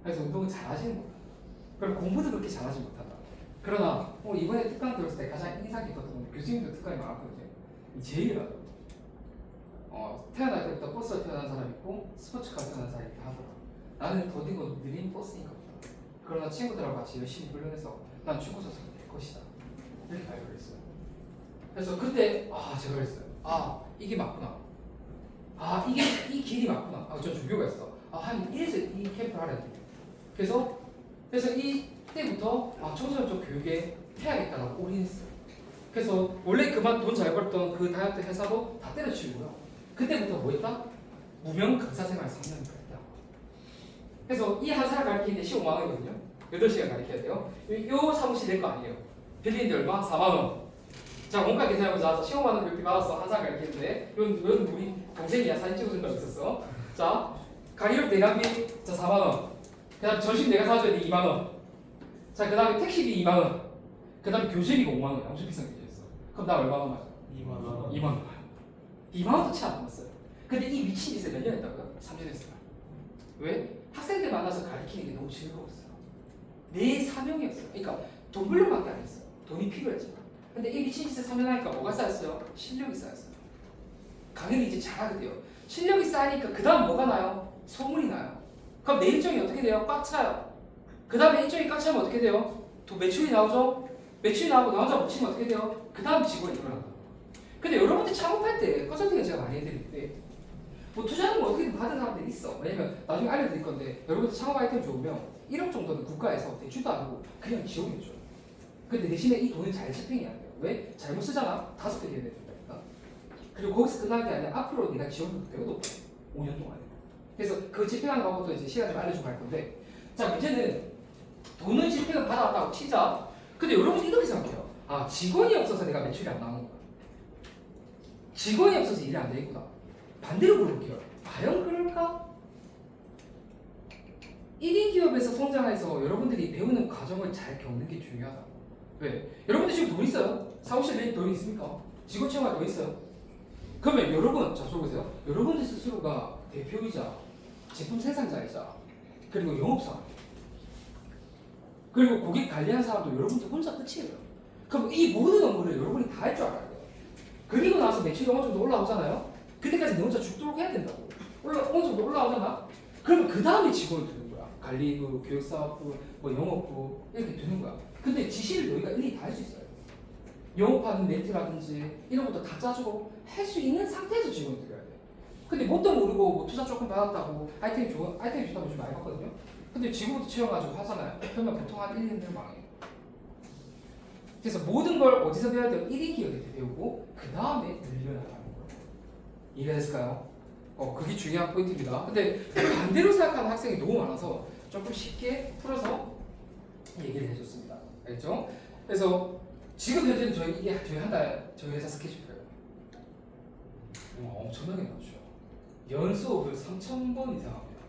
그래서 운동을 잘하지는 못한다. 그리고 공부도 그렇게 잘하지 못한다. 그러나 이번에 특강 들었을 때 가장 인상 깊었던 건 교수님도 특강이 많았거든요. 제일이라도 태어날 때부터 버스에 태어난 사람이 있고 스포츠카에 태어난 사람이 있다 하더라. 나는 더디고 느린 버스니까 보다. 그러나 친구들하고 같이 열심히 훈련해서 난 축구 선수가 될 것이다. 이렇게 발표를 했어요. 그래서 그때 제가 그랬어요. 이게 맞구나. 이게 이 길이 맞구나. 저 주교가 있어. 이래서 이 캠프를 하려 했는데. 그래서 이때부터 청소년 쪽 교육에 해야겠다라고 올인했어요. 그래서 원래 그만 돈 잘 벌던 그 다이어트 회사도 다 때려치우고요. 그때부터 뭐 했다? 무명 강사 생활 3년을 했다. 그래서 이 한 사람 가르치는데 15만 원이거든요. 8시간 가르쳐야 돼요. 요 사무실 내 거 아니에요. 빌리는데 얼마? 4만 원. 자, 원가 계산해보자. 15만 원 그렇게 받았어. 한 사람 가르치는데 이건 우리 동생이야. 사진 찍어준 적 있었어. 자, 강의료 대관비 자 4만 원. 그 다음에 점심 내가 사줘야 돼 2만 원. 자, 그 다음에 택시비 2만 원. 그 다음에 교재비가 5만 원. 엄청 비싼 교재였어. 그럼 나 얼마만 맞아?
2만 원.
2만 원. 2만 원도 채 안 남았어요. 근데 이 미친 짓을 몇 년 했다고요? 3년 했어요. 왜? 학생들 만나서 가르치는 게 너무 즐거웠어요. 내 사명이었어요. 그러니까 돈 벌려고 안 했어요. 돈이 필요했지만. 근데 이 미친 짓을 3년 하니까 뭐가 쌓였어요? 실력이 쌓였어요. 강의를 이제 잘하게 돼요. 실력이 쌓이니까 그 다음 뭐가 나요? 소문이 나요. 그럼 내 일정이 어떻게 돼요? 꽉 차요. 그 다음에 일정이 꽉 차면 어떻게 돼요? 또 매출이 나오죠? 매출이 나오고 나 혼자 묻히면 어떻게 돼요? 그 다음 직원이 일어난다. 근데 여러분들 창업할 때 컨설팅을 제가 많이 해드리는데 투자하는 거 어떻게든 받은 사람들이 있어. 왜냐면 나중에 알려드릴 건데 여러분들 창업 아이템 좋으면 1억 정도는 국가에서 대출도 안 하고 그냥 지원해줘요. 근데 대신에 이 돈을 잘 집행해야 돼요. 왜? 잘못 쓰잖아? 5배 돼야 된다니까. 그리고 거기서 끝나는 게 아니라 앞으로 내가 지원도 되고 높아. 5년 동안에. 그래서 그 집행하는 방법도 이제 시간을 알려주고 갈 건데 자, 문제는 돈을 집행을 받아왔다고 치자. 근데 여러분이 이렇게 생각해요. 직원이 없어서 내가 매출이 안 나오는 거야. 직원이 없어서 일이 안 되겠구나. 반대로 물어볼게요. 과연 그럴까? 1인 기업에서 성장해서 여러분들이 배우는 과정을 잘 겪는 게 중요하다. 왜? 여러분들 지금 돈 있어요? 사무실에 돈 있습니까? 직원 채용할 돈 있어요? 그러면 여러분, 자, 줘보세요. 여러분들 스스로가 대표이자 제품 생산자이자 그리고 영업사원 그리고 고객 관리하는 사람도 여러분들 혼자 끝이에요. 그럼 이 모든 업무를 여러분이 다 할 줄 알아야 돼요. 그리고 나서 매출이 어느 정도 올라오잖아요. 그때까지 너 혼자 죽도록 해야 된다고. 어느 정도 올라오잖아. 그러면 그 다음에 직원을 두는 거야. 관리부, 교육사업부, 영업부 이렇게 두는 거야. 근데 지시를 너희가 일일이 다 할 수 있어요. 영업하는 멘트라든지 이런 것도 다 짜주고 할 수 있는 상태에서 직원을 들여야 돼. 근데 뭣도 모르고 투자 조금 받았다고 아이템이 좋다고 좀 많이 봤거든요. 근데 지금부터 채워가지고 하잖아요. 그러면 보통 한 1년을 망해요. 그래서 모든 걸 어디서 배워야 돼요? 1인 기업에 배우고 그 다음에 늘려나가는 거예요. 이해가 됐을까요? 그게 중요한 포인트입니다. 근데 반대로 생각하는 학생이 너무 많아서 조금 쉽게 풀어서 얘기를 해줬습니다. 알겠죠? 그래서 지금 현재는 저희 한 달 저희 회사 스케줄표예요. 엄청나게 많죠. 연수업을 3,000번 이상 합니다.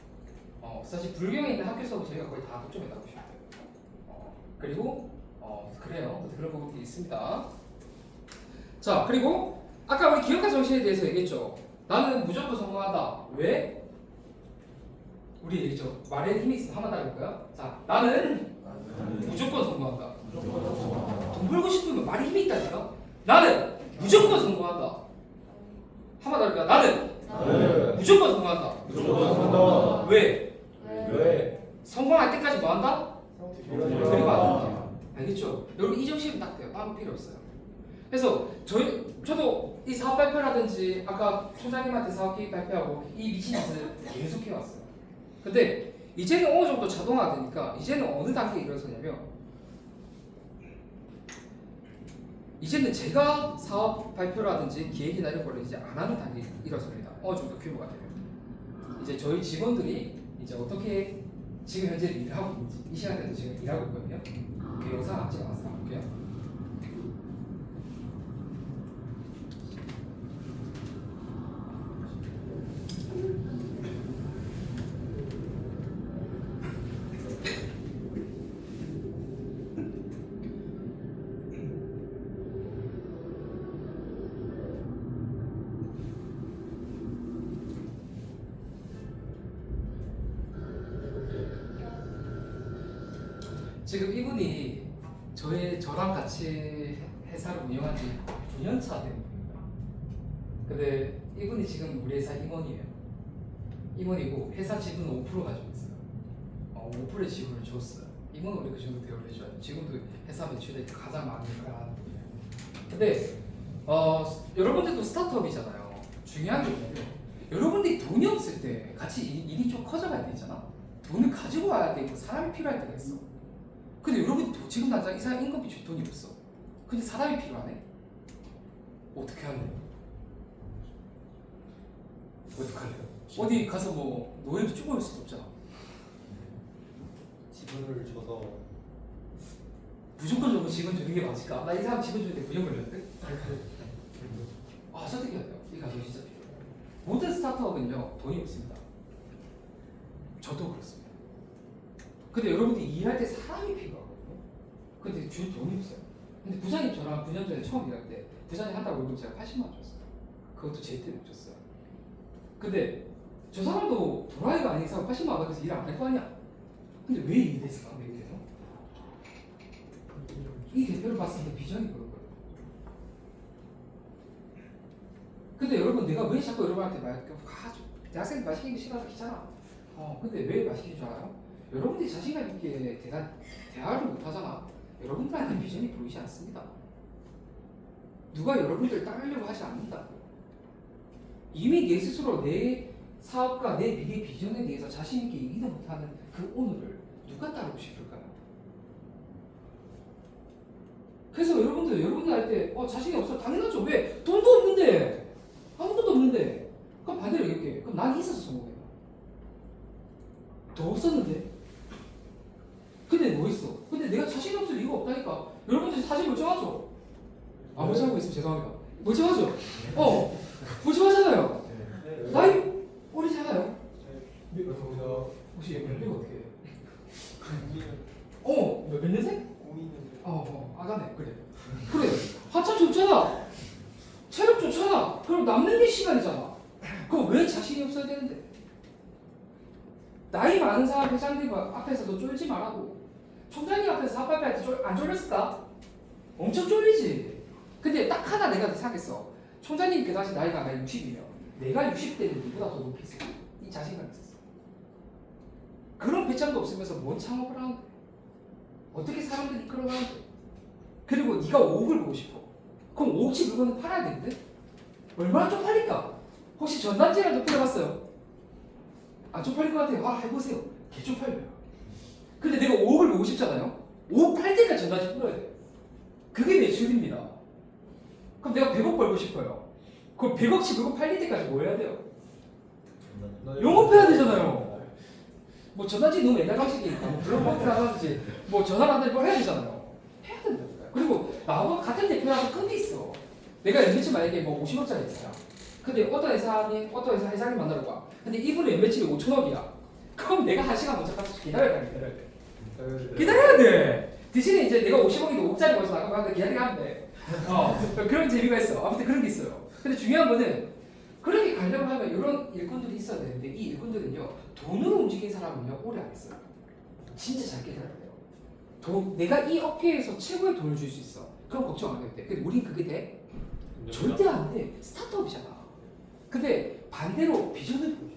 사실 불경에 있는 학교 수업은 저희가 거의 다 독점해 나가고 싶어요. 그리고 그래요. 그런 부분들이 있습니다. 자, 그리고 아까 우리 기억과 정신에 대해서 얘기했죠. 나는 무조건 성공한다. 왜? 우리 얘기죠. 말에 힘이 있으면 한번 따라볼까요? 자, 나는 무조건 성공한다. 돈 벌고 싶으면 말에 힘이 있다니까. 나는 무조건 성공한다. 한번 따라볼까요? 나는 무조건 성공한다. 왜? 성공할 때까지 뭐 한다? 그리고 안 된다. 알겠죠? 여러분 이 정신은 딱 돼요. 따로 필요 없어요. 그래서 저도 이 사업 발표라든지 아까 총장님한테 사업 계획 발표하고 이 미친 짓을 계속 해왔어요. 근데 이제는 어느 정도 자동화되니까 이제는 어느 단계에 이르러서냐면 이제는 제가 사업 발표라든지 기획이나 이런 거를 이제 안 하는 단계에 이르러섭니다. 어느 정도 규모가 되면 이제 저희 직원들이 이제 어떻게 지금 현재 일을 하고 있는지 이 시간대도 지금 일하고 있거든요. 그 영상 제가 와서 볼게요. 지금 이분이 저랑 같이 회사를 운영한 지 9년 차 된 분입니다. 근데 이분이 지금 우리 회사 임원이에요. 임원이고 회사 지분은 5% 가지고 있어요. 5%의 지분을 줬어요. 임원은 우리 그 정도 대우를 해줘야 돼. 지금도 회사 매출에 가장 많이 들어가는 분이에요. 근데 여러분들도 스타트업이잖아요. 중요한 게 뭐냐면 여러분들이 돈이 없을 때 같이 일이 좀 커져가야 되잖아. 돈을 가지고 와야 되고 사람이 필요할 때가 있어. 근데 여러분이 지금 당장 이 사람 인건비 줄 돈이 없어. 근데 사람이 필요하네. 어떻게 하냐? 어떻게 할래요? 어디 가서 뭐 노예도 쭈그릴 수도 없잖아.
지분을 줘서
무조건적으로 지분 주는 게 맞을까? 나 이 사람 지분 주는데 부정 걸렸는데? 선택해야 돼요. 이 가격 진짜 필요해요. 모든 스타트업은요 돈이 없습니다. 저도 그렇습니다. 근데 여러분들이 일할 때 사람이 필요하거든요. 근데 줄 돈이 없어요. 근데 부장님 저랑 9년 전에 처음 일할 때 부장님 한 달 월급 제가 80만 원 줬어요. 그것도 제 때문에 줬어요. 근데 저 사람도 도라이가 아닌 이상 80만 원 받아서 일 안 할 거 아니야? 근데 왜 일이 됐을까? 왜 이렇게 돼요? 이 대표를 봤을 때 비전이 그런 거예요. 근데 여러분 내가 왜 자꾸 여러분한테 대학생들 말 시키기 싫어서 귀찮아. 근데 왜 말 시키는 줄 알아요? 여러분들이 자신감 있게 대화를 못 하잖아. 여러분들한테 비전이 보이지 않습니다. 누가 여러분들을 따르려고 하지 않는다. 이미 내 스스로 내 사업과 내 미래 비전에 대해서 자신 있게 얘기도 못하는 그 오늘을 누가 따르고 싶을까요? 그래서 여러분들 할 때 자신이 없어. 당연하죠. 왜? 돈도 없는데 아무것도 없는데. 그럼 반대로 이렇게. 그럼 난 있어서 성공해. 더 없었는데. 근데 뭐 있어? 근데 내가 자신 없을 이유가 없다니까. 여러분들 사실 멀쩡하죠? 멀쩡하고 있으면 죄송합니다. 멀쩡하죠? 멀쩡하잖아요. 나이 어리잖아요. 혹시 연배가 어떻게 해요? 몇 년생? 아가네. 그래. 한참 좋잖아. 체력 좋잖아. 그럼 남는 게 시간이잖아. 그럼 왜 자신이 없어야 되는데? 나이 많은 사람 회장님 앞에서도 쫄지 말라고. 총장님 앞에서 사업 발표할 때 안 쫄렸을까? 엄청 쫄리지. 근데 딱 하나 내가 생각했어. 총장님 그 당시 나이가 60이면 내가 60대는 누구보다 더 높이 있어. 이 자신감이 있었어. 그런 배짱도 없으면서 뭔 창업을 하는데? 어떻게 사람들이 이끌어가는데? 그리고 네가 5억을 보고 싶어. 그럼 5억치 물건은 팔아야 되는데? 얼마나 쪽팔릴까? 혹시 전단지라도 필요봤어요? 안 쪽팔릴 것 같아요. 해보세요. 개 쪽팔려요. 근데 내가 5억을 보고 싶잖아요. 5억 팔 때까지 전단지 풀어야 돼요. 그게 매출입니다. 그럼 내가 100억 벌고 싶어요. 그럼 100억치 물건 팔릴 때까지 뭐 해야 돼요? 영업해야 되잖아요. 뭐 전단지 너무 옛날 방식이니까 블록버튼 하든지 뭐 전화를 한다든지 뭐 해야 되잖아요. 해야 된다니까요. 그리고 나하고 같은 대표라도 급이 있어. 내가 연매출 만약에 뭐 50억짜리 있어요. 근데 어떤 회사를 만나러 가. 근데 이분의 연매출이 5천억이야. 그럼 내가 1시간 먼저 가서 기다려야 돼. 기다려야 돼. 대신에 이제 내가 50억인데 5억짜리 벌써 나가고 하는데 기다리게 하면 돼. 그런 재미가 있어. 아무튼 그런 게 있어요. 근데 중요한 거는 그렇게 가려고 하면 이런 일꾼들이 있어야 되는데 이 일꾼들은요 돈으로 움직이는 사람은요 오래 안 했어요. 진짜 잘 깨달아야 돼요. 내가 이 업계에서 최고의 돈을 줄 수 있어. 그럼 걱정 안 해도 돼. 근데 우린 그게 돼? 절대 안 돼. 스타트업이잖아. 근데 반대로 비전을 보여줘.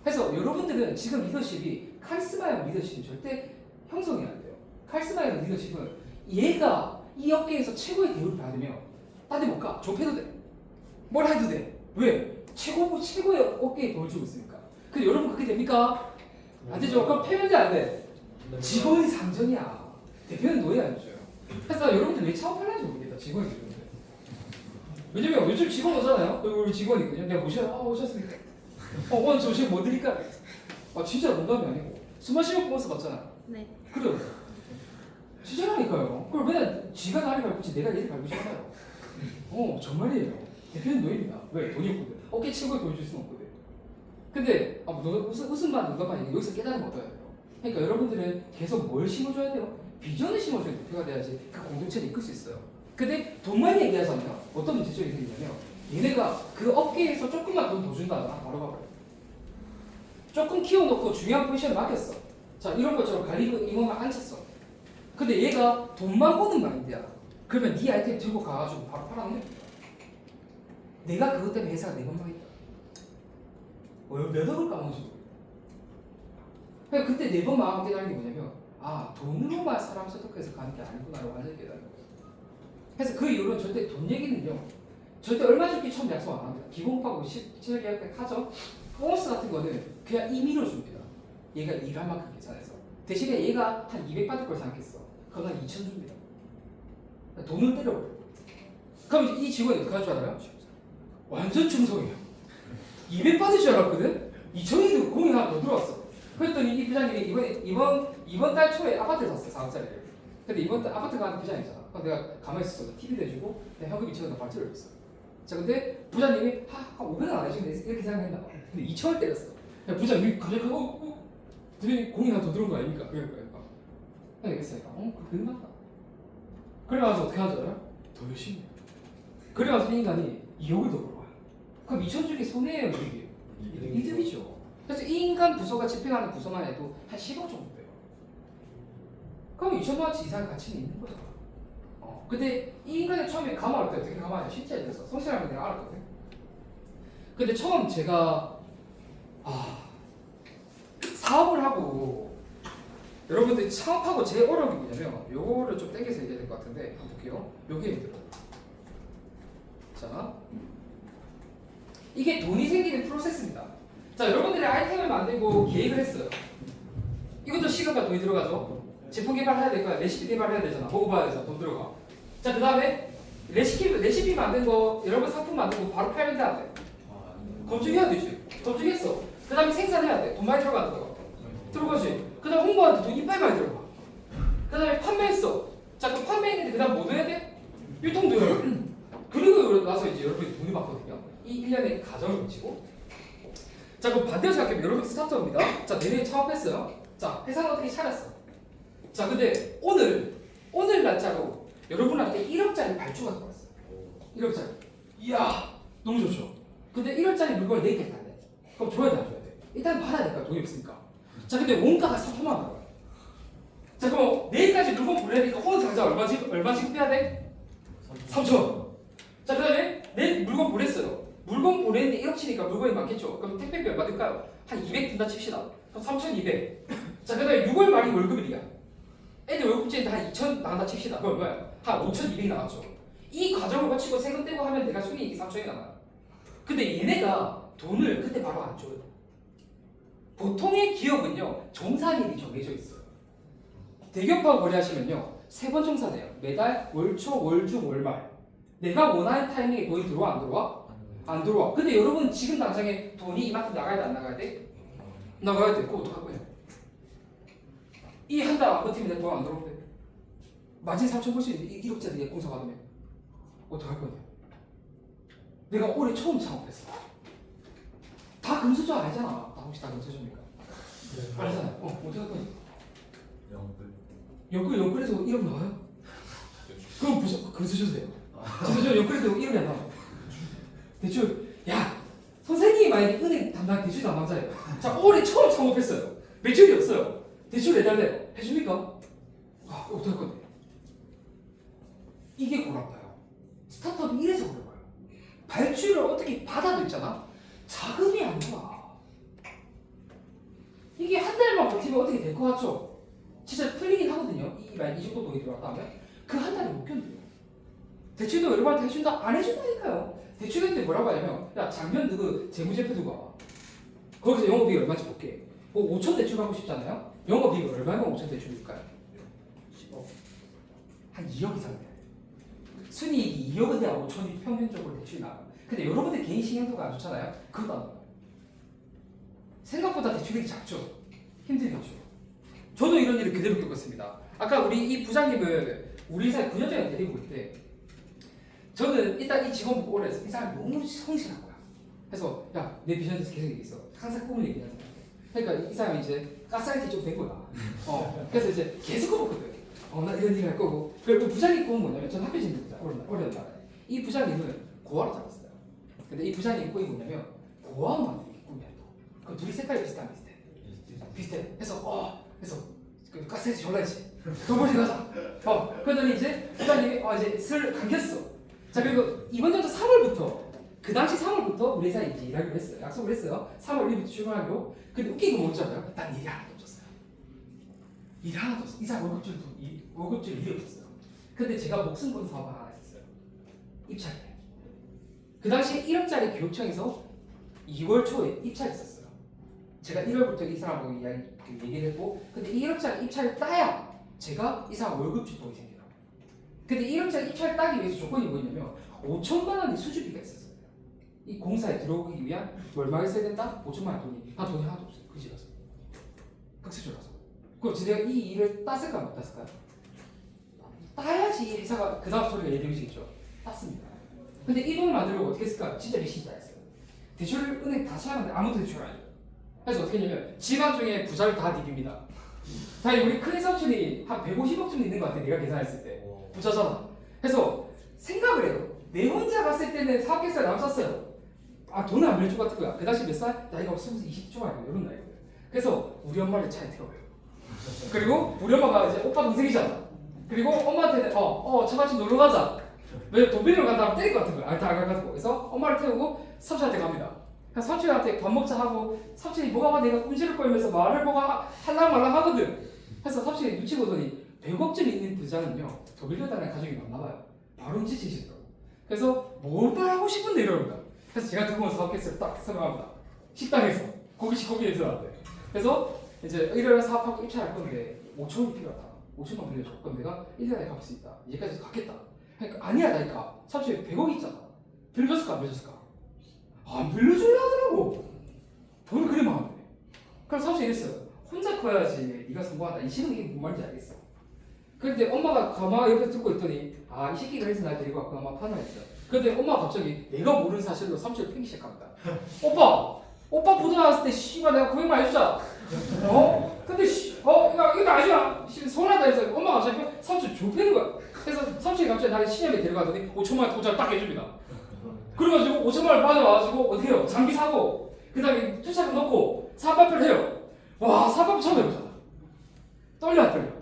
그래서 여러분들은 지금 리더십이 카리스마형 리더십은 절대 형성이 안 돼요. 카리스마형 리더십은 얘가 이 업계에서 최고의 대우를 받으면 딴 데 못 가. 좁혀도 돼. 뭘 해도 돼. 왜? 최고의 업계에 돈을 주고 있으니까. 근데 여러분 그게 됩니까? 안 되죠. 그럼 패면제 안 돼. 직원이 상전이야. 대표는 노예 안 줘요. 그래서 여러분들 왜 창업하려는지 모르겠다. 직원이 되는데. 왜냐면 요즘 직원 오잖아요. 우리 직원이거든요. 내가 오셨습니까? 오늘 저 지금 뭐 드릴까? 진짜 농담이 아니고. 술 마시고 먹어서 봤잖아.
네.
그래요. 진짜라니까요. 그걸 맨날 지가 나를 밟지 내가 얘를 밟고 싶어요. 정말이에요. 대표는 노예입니다. 왜? 돈이 없거든. 어깨 최고의 돈을 줄 수는 없거든. 근데 웃음만 농담만 얘기 여기서 깨달으면 어떠야 돼요? 그러니까 여러분들은 계속 뭘 심어줘야 돼요? 비전을 심어줘야 대표가 돼야지 그 공동체를 이끌 수 있어요. 근데 돈만 얘기하자면 어떤 문제점이 생기냐면 얘네가 그 업계에서 조금만 돈 더 준다잖아. 바로 봐봐요. 조금 키워놓고 중요한 포지션을 맡겼어. 자 이런 것처럼 관리부 임원만 앉혔어. 근데 얘가 돈만 버는 마인드야. 그러면 네 아이템 들고 가가지고 바로 팔아넘겨. 내가 그것 때문에 회사가 내 것만 있다. 몇 억을 까먹어주고. 그때 네 번 마음 깨달은 게 뭐냐면 돈으로만 사람 설득해서 가는 게 아니구나라고 완전히 깨달은 거예요. 그래서 그 이후로는 절대 돈 얘기는요 절대 얼마 줄게 처음 약속 안 합니다. 기본파고 17 계약까지 하죠. 보너스 같은 거는 그냥 임의로 줍니다. 얘가 일할 만큼 계산해서. 대신에 얘가 한 200 받을 걸 생각했어. 그럼 한 2,000 줍니다. 돈을 때려버려. 그럼 이제 이 직원이 어떻게 할 줄 알아요? 완전 충성이에요. 200 받을 줄 알았거든? 2,000이도 공이 하나 더 들어왔어. 그랬더니 이 부장님이 이번 달 초에 아파트를 샀어. 4억짜리를. 근데 이번 달 아파트 가는 부장이잖아. 그럼 내가 가만히 있었어. TV도 해주고 내가 현금 2,000원 더 발주를 했어. 자 근데 부장님이 한 500원 안 해주면 이렇게 생각했나 봐. 근데 2,000원 때렸어. 부장님이 갑자기 대표님 공이 하나 더 들어온 거 아닙니까? 그러니까 알겠으니까 그게 맞다. 그래가지고 어떻게 하죠? 더 열심히 해. 그래가지고 이 인간이 2억을 더 벌어와요. 그럼 2,000 중에 손해예요, 이게? 이득이죠. 그래서 이 인간 부서가 집행하는 부서만 해도 한 10억 정도 돼요. 그럼 2천만 원치 이상 가치는 있는 거죠. 근데 이 인간이 처음에 감화할 때 어떻게 감화해요? 실제 그래서 성실하면 내가 알았거든. 근데 처음 제가 사업을 하고 여러분들 창업하고 제일 어려운 게 뭐냐면 요거를 좀 땡겨서 얘기해야 될 것 같은데 한번 볼게요. 요게 힘들어요. 자, 이게 돈이 생기는 프로세스입니다. 자, 여러분들이 아이템을 만들고 계획을 했어요. 이것도 시간과 돈이 들어가죠. 제품 개발해야 될 거야. 레시피 개발해야 되잖아. 먹어봐야 돼서 돈 들어가. 자, 그 다음에 레시피 만든 거, 여러분 상품 만든 거 바로 팔면 안 돼. 검증해야 되지. 검증했어. 그 다음에 생산해야 돼. 돈 많이 들어가. 들어가지. 그 다음 홍보하는데 돈 이빨 많이 들어가. 그 다음에 판매했어. 자, 그럼 판매했는데 그 다음 뭐 넣어야 돼? 유통도 해요. 그리고 나서 이제 여러분이 돈이 받거든요. 이 1년의 가정을 거치고. 자, 그럼 반대로 생각해보면 여러분 스타트업입니다. 자, 내년에 창업했어요. 자, 회사는 어떻게 차렸어? 자, 근데 오늘 날짜로 여러분한테 1억짜리 발주가 들어왔어. 1억짜리. 이야, 너무 좋죠. 근데 1억짜리 물건을 4개 팔래. 그럼 줘야 돼, 안 줘야 돼? 일단 받아야 될까? 돈이 없으니까. 자, 근데 원가가 3천만 원 나와요. 자, 그럼 내일까지 물건 보내야 되니까 오늘 당장 얼마 지급해야 돼? 3천. 자, 그 다음에 내일 물건 보냈어요. 물건 보내는데 1억치니까 물건이 많겠죠. 그럼 택배비 얼마 들까요? 한 200 든다 칩시다. 그럼 3,200. 자, 그 다음에 6월 말이 월급일이야. 애들 월급제인데 한 2,000 나간다 칩시다. 그럼 얼마야? 한 5,200이 나왔죠. 이 과정을 거치고 세금 떼고 하면 내가 순이익이 3,000이 나와요. 근데 얘네가 돈을 그때 바로 안 줘요. 보통의 기업은요, 정산일이 정해져 있어요. 대기업하고 거래하시면요, 3번 정산해요. 매달, 월초, 월중, 월말. 내가 원하는 타이밍에 돈이 들어와, 안 들어와? 안 들어와. 근데 여러분 지금 당장에 돈이 이만큼 나가야 돼, 안 나가야 돼? 나가야 돼. 그거 어떡할 거야? 이 한 달 안 버티면 내 돈 안 들어오는데. 마진 3천 벌써 1억짜리 공사 받으면 어떡할 거냐? 내가 올해 처음 창업했어. 다 금수저 아니잖아. 다 혹시 다 금수저입니까? 아니잖아요. 어떡할 거냐? 연끌에서 1억 나와요? 그럼 금수저세요. 금수저 연끌에서 1억이 안 나와요. 대출, 야! 선생님이 만약에 은행 담당 대출 담당자예요. 자, 올해 처음 창업했어요. 매출이 없어요. 대출 내달래요. 해줍니까? 와, 어떡할 건데? 이게 고락봐요. 스타트업이 이래서 고락봐요. 발주를 어떻게 받아도 있잖아. 자금이 안 나와. 이게 한 달만 버티면 어떻게 될 것 같죠? 진짜 풀리긴 하거든요. 이 정도 돈이 들어왔다 하면 그 한 달을 못 견뎌요. 대출도 여러 번 해준다? 안 해준다니까요. 대출할 때 뭐라고 하냐면, 야, 작년 그 재무제표 두고 와봐. 거기서 영업이익 얼마인지 볼게. 뭐 5천 대출하고 싶잖아요. 영업이익 얼마면 5천 대출일까요? 10억. 한 2억 이상 돼요. 순이익이 2억은 돼야 5천이 평균적으로 대출이 나와요. 근데 여러분들 개인 신용도가 안 좋잖아요. 그것도 안 나와요. 생각보다 대출이 작죠. 힘들겠죠. 저도 이런 일을 그대로 겪었습니다. 아까 우리 이 부장님을 우리 회사에 9년 전에 데리고 올 때 저는 일단 이 직원 보고 오래 해서 이 사람이 너무 성실한 거야. 그래서 야, 내 비전에서 계속 얘기했어. 항상 꿈을 얘기하는 사람. 그러니까 이 사람이 이제 가스라이팅 좀 된 거야. 그래서 이제 계속 꿈었거든. 나 이런 일 할 거고. 그리고 부장님 꿈은 뭐냐면 전 학교 짓는 부장, 어려운 나라에. 이 부장님은 고아로 잡았어요. 근데 이 부장님 꿈이 뭐냐면 고아 만들기 꿈이야 또. 그 둘이 색깔이 비슷해. 비슷해. 그래서 그 가스라이팅 졸라 했지. 도보리 가자. 그러더니 이제 부장님이 이제 슬 감겼어. 자, 그리고 이번 연도 3월부터 그 당시 3월부터 우리 회사에 이제 일하기로 했어요. 약속을 했어요. 3월 1일부터 출근하기로. 근데 웃긴 건 뭔지 알아요? 난 일이 하나도 없었어요. 일이 하나도 없어. 이 사람 월급줄 일이 없었어요. 근데 제가 목숨 건 사업을 하나 했었어요. 입찰이에요. 그 당시에 1억짜리 교육청에서 2월 초에 입찰했었어요. 제가 1월부터 이 사람하고 얘기를 했고, 근데 1억짜리 입찰을 따야 제가 이 사람 월급줄 돈이 생겨요. 근데 1억짜리 입찰을 따기 위해서 조건이 뭐였냐면 5천만 원의 수주비가 있었어요. 이 공사에 들어오기 위한 얼마를 써야 된다? 5천만 원 돈이. 돈이 하나도 없어요. 그 집에서. 극수저라서. 그럼 제가 이 일을 땄을까 못 땄을까요? 따야지 회사가 그 다음 소리가 예정이시겠죠. 땄습니다. 근데 이 돈을 만들려고 어떻게 했을까? 진짜 미친 짓 했어요. 대출을 은행 다시 하는데 아무도 대출 안 해요. 그래서 어떻게 했냐면 집안 중에 부자를 다 디깁니다. 자, 우리 큰 삼촌이 한 150억 정도 있는 것 같아. 내가 계산했을 때. 부자잖아. 그래서 생각을 해요. 내 혼자 갔을 때는 사업계획서에 남았어요. 돈을 안 빌려줄 것 같은 거야. 그 당시 몇 살? 나이가 없으면서 20대 초반이고 이런 나이거든. 그래서 우리 엄마를 차에 태워요. 그리고 우리 엄마가 이제 오빠 동생이잖아. 그리고 엄마한테는 저같이 놀러 가자. 왜 돈 빌리러 간다면 때릴 것 같은 거야. 다 안 가가지고. 그래서 엄마를 태우고 삼촌한테 갑니다. 그래서 삼촌한테 밥 먹자 하고 삼촌이 뭐가 봐 내가 꿈지를 거면서 말을 뭐가 할랑 말랑 하거든. 그래서 삼촌이 눈치 보더니 100억쯤 있는 부자는요 더 빌려달라는 가족이 많나봐요. 바로 지치시더라고. 그래서 뭘 말하고 싶은데 이러는 거야. 그래서 제가 들고 온 사업계획서를 딱 설명합니다. 식당에서 고기에서. 그래서 이제 일요일에 사업하고 입찰할 건데 5천원이 필요하다. 5천만 빌려줘. 그럼 내가 1년에 갚을 수 있다. 이제까지 갚겠다. 그러니까 아니야. 삼촌이 100억이 있잖아. 빌려줬을까 안 빌려줬을까? 안 빌려주려 하더라고. 돈을 그리 많은데. 그럼 삼촌이 이랬어요. 혼자 커야지 네가 성공한다. 이 식은 이게 무슨 말인지 알겠어. 그런데 엄마가 가만히 옆에 듣고 있더니 이 새끼가 해서 날 데리고 왔고 아마 판단했어요. 그런데 엄마가 갑자기 내가 모르는 사실로 삼촌을 팽기 시작합니다. 오빠 부도 나왔을 때 씨발 내가 고백만 해주자. 근데 이거 아니야. 서운하다 해서 엄마가 갑자기 삼촌 좁히는 거야. 그래서 삼촌이 갑자기 나를 시험에 데려가더니 5천만 원 도장을 딱 해줍니다. 그래가지고 5천만 원을 받아와가지고 어떻게 해요? 장비 사고 그 다음에 투자금 넣고 사업발표를 해요. 와, 사업발표 처음 해보잖아. 떨려 안 떨려?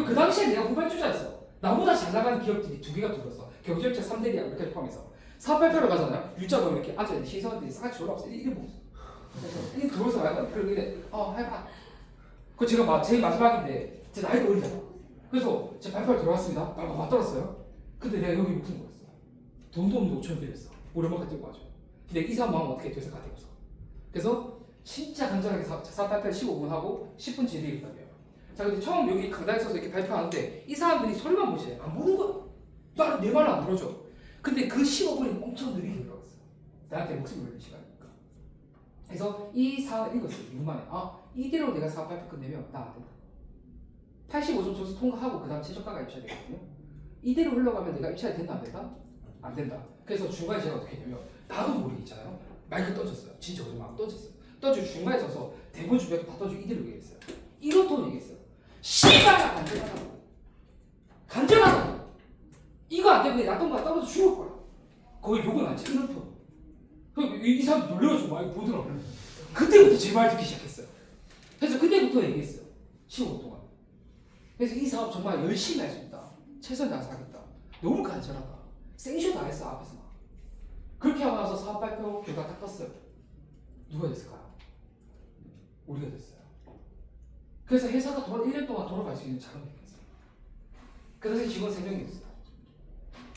그 당시에 내가 후발주자였어. 나보다 잘 나가는 기업들이 2개가 들어왔어. 경쟁자 3대리야 이렇게 포함해서 사업 발표를 가잖아요. 유자범 이렇게 앉아있는 신선들이 싸가지 올라왔어. 이게 보고 있어. 이게 들어서 와요. 그리고 이래 해봐. 그거 제가 제일 마지막인데 제 나이가 어리잖아. 그래서 제 발표를 들어왔습니다. 맞더랐어요. 근데 내가 여기 무슨 거였어? 돈도 없는데 5천원 빌렸어. 우리 엄마가 들고 와줘. 근데 이 사람 마음 어떻게 돼서 가대고서. 그래서 진짜 간절하게 사업 발표를 15분 하고 10분 지리게 있다며. 자, 근데 처음 여기 강당에 서서 이렇게 발표하는데 이 사람들이 소리만 보지 안 보는 거야. 내 말을 안 들어줘. 근데 그 15분이 엄청 느리게 들어갔어요. 나한테 목숨을 걸린 시간이니까. 그래서 이 사안을 읽었어요. 2분 만에. 이대로 내가 사업 발표 끝내면 나 안 된다. 85점 점수 통과하고 그 다음 최저가가 입찰이 되거든요. 이대로 흘러가면 내가 입찰이 된다 안 된다? 안 된다. 그래서 중간에 제가 어떻게 했냐면 나도 모르게 있잖아요. 마이크 던졌어요. 진짜 거짓말 안 던졌어요. 던지고 중간에 서서 대본 준비하고 다 던지고 이대로 얘기했어요. 이런 톤 얘기했어요. 씨발 간절하다고. 간절하다고. 이거 안 되면 내 놔둔 거 떨어져 죽을 거야. 거의 욕은 안 치는 톤. 이 사람도 놀래가지고 많이 보더라고요. 그때부터 제 말 듣기 시작했어요. 그래서 그때부터 얘기했어요. 15분 동안. 그래서 이 사업 정말 열심히 할 수 있다. 최선을 다해서 하겠다. 너무 간절하다. 생쇼 다 했어 앞에서 막. 그렇게 하고 나서 사업 발표 결과 딱 떴어요. 누가 됐을까요? 우리가 됐어요. 그래서 회사가 1년 동안 돌아갈 수 있는 자금이 됐어요. 그 당시 직원 3명이었어요.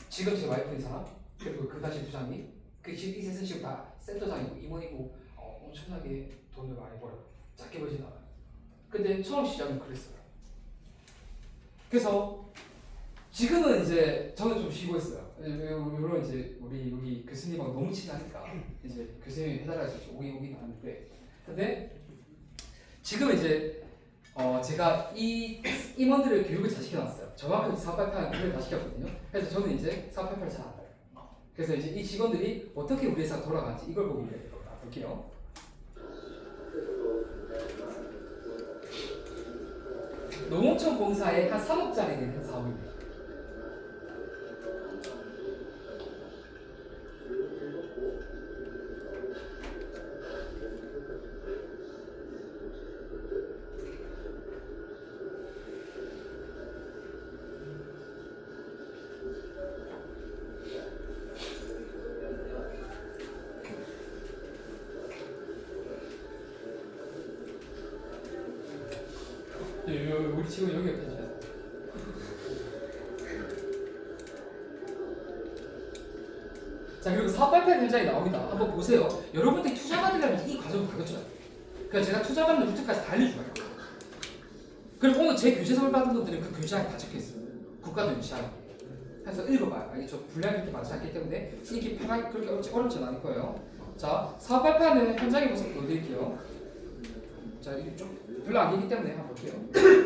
지금 제 와이프 회사 그리고 그 당시 부장님 이 셋은 지금 다 센터장이고 임원이고 엄청나게 돈을 많이 벌어요. 작게 벌진 않아요. 근데 처음 시작은 그랬어요. 그래서 지금은 이제 저는 좀 쉬고 있어요. 물론 이제 우리 여기 교수님하고 너무 친하니까 이제 교수님이 해달라서 오긴 하는데, 근데 지금 이제 제가 이 임원들을 교육을 잘 시켜놨어요. 저만큼 사업 발표하는 교육을 다 시켰거든요. 그래서 저는 이제 사업 발표를 잘 알아요. 그래서 이제 이 직원들이 어떻게 우리 회사가 돌아가는지 이걸 보고 이야기할 겁니다. 볼게요. 농어촌 공사에 한 3억짜리 되는 사업입니다. 우리 지금 여기 옆에 있어요. 자, 그리고 사업 발표 현장이 나옵니다. 한번 보세요. 여러분들이 투자 받으려면 이 과정을 다 거쳐야 돼요. 그래서 제가 투자 받는 루트까지 다 알려줘요. 그리고 오늘 제 교재 선물 받은 분들은 그 교재 안에 다 적혀있어요. 국가도 유치하는 게. 그래서 읽어봐요. 아니, 저 분량이 그렇게 많지 않기 때문에 읽기 편하게 그렇게 어렵진 않을 거예요. 자, 사업 발표하는 현장의 모습 보여드릴게요. 자, 이게 좀 별로 안 길기 때문에 한번 볼게요.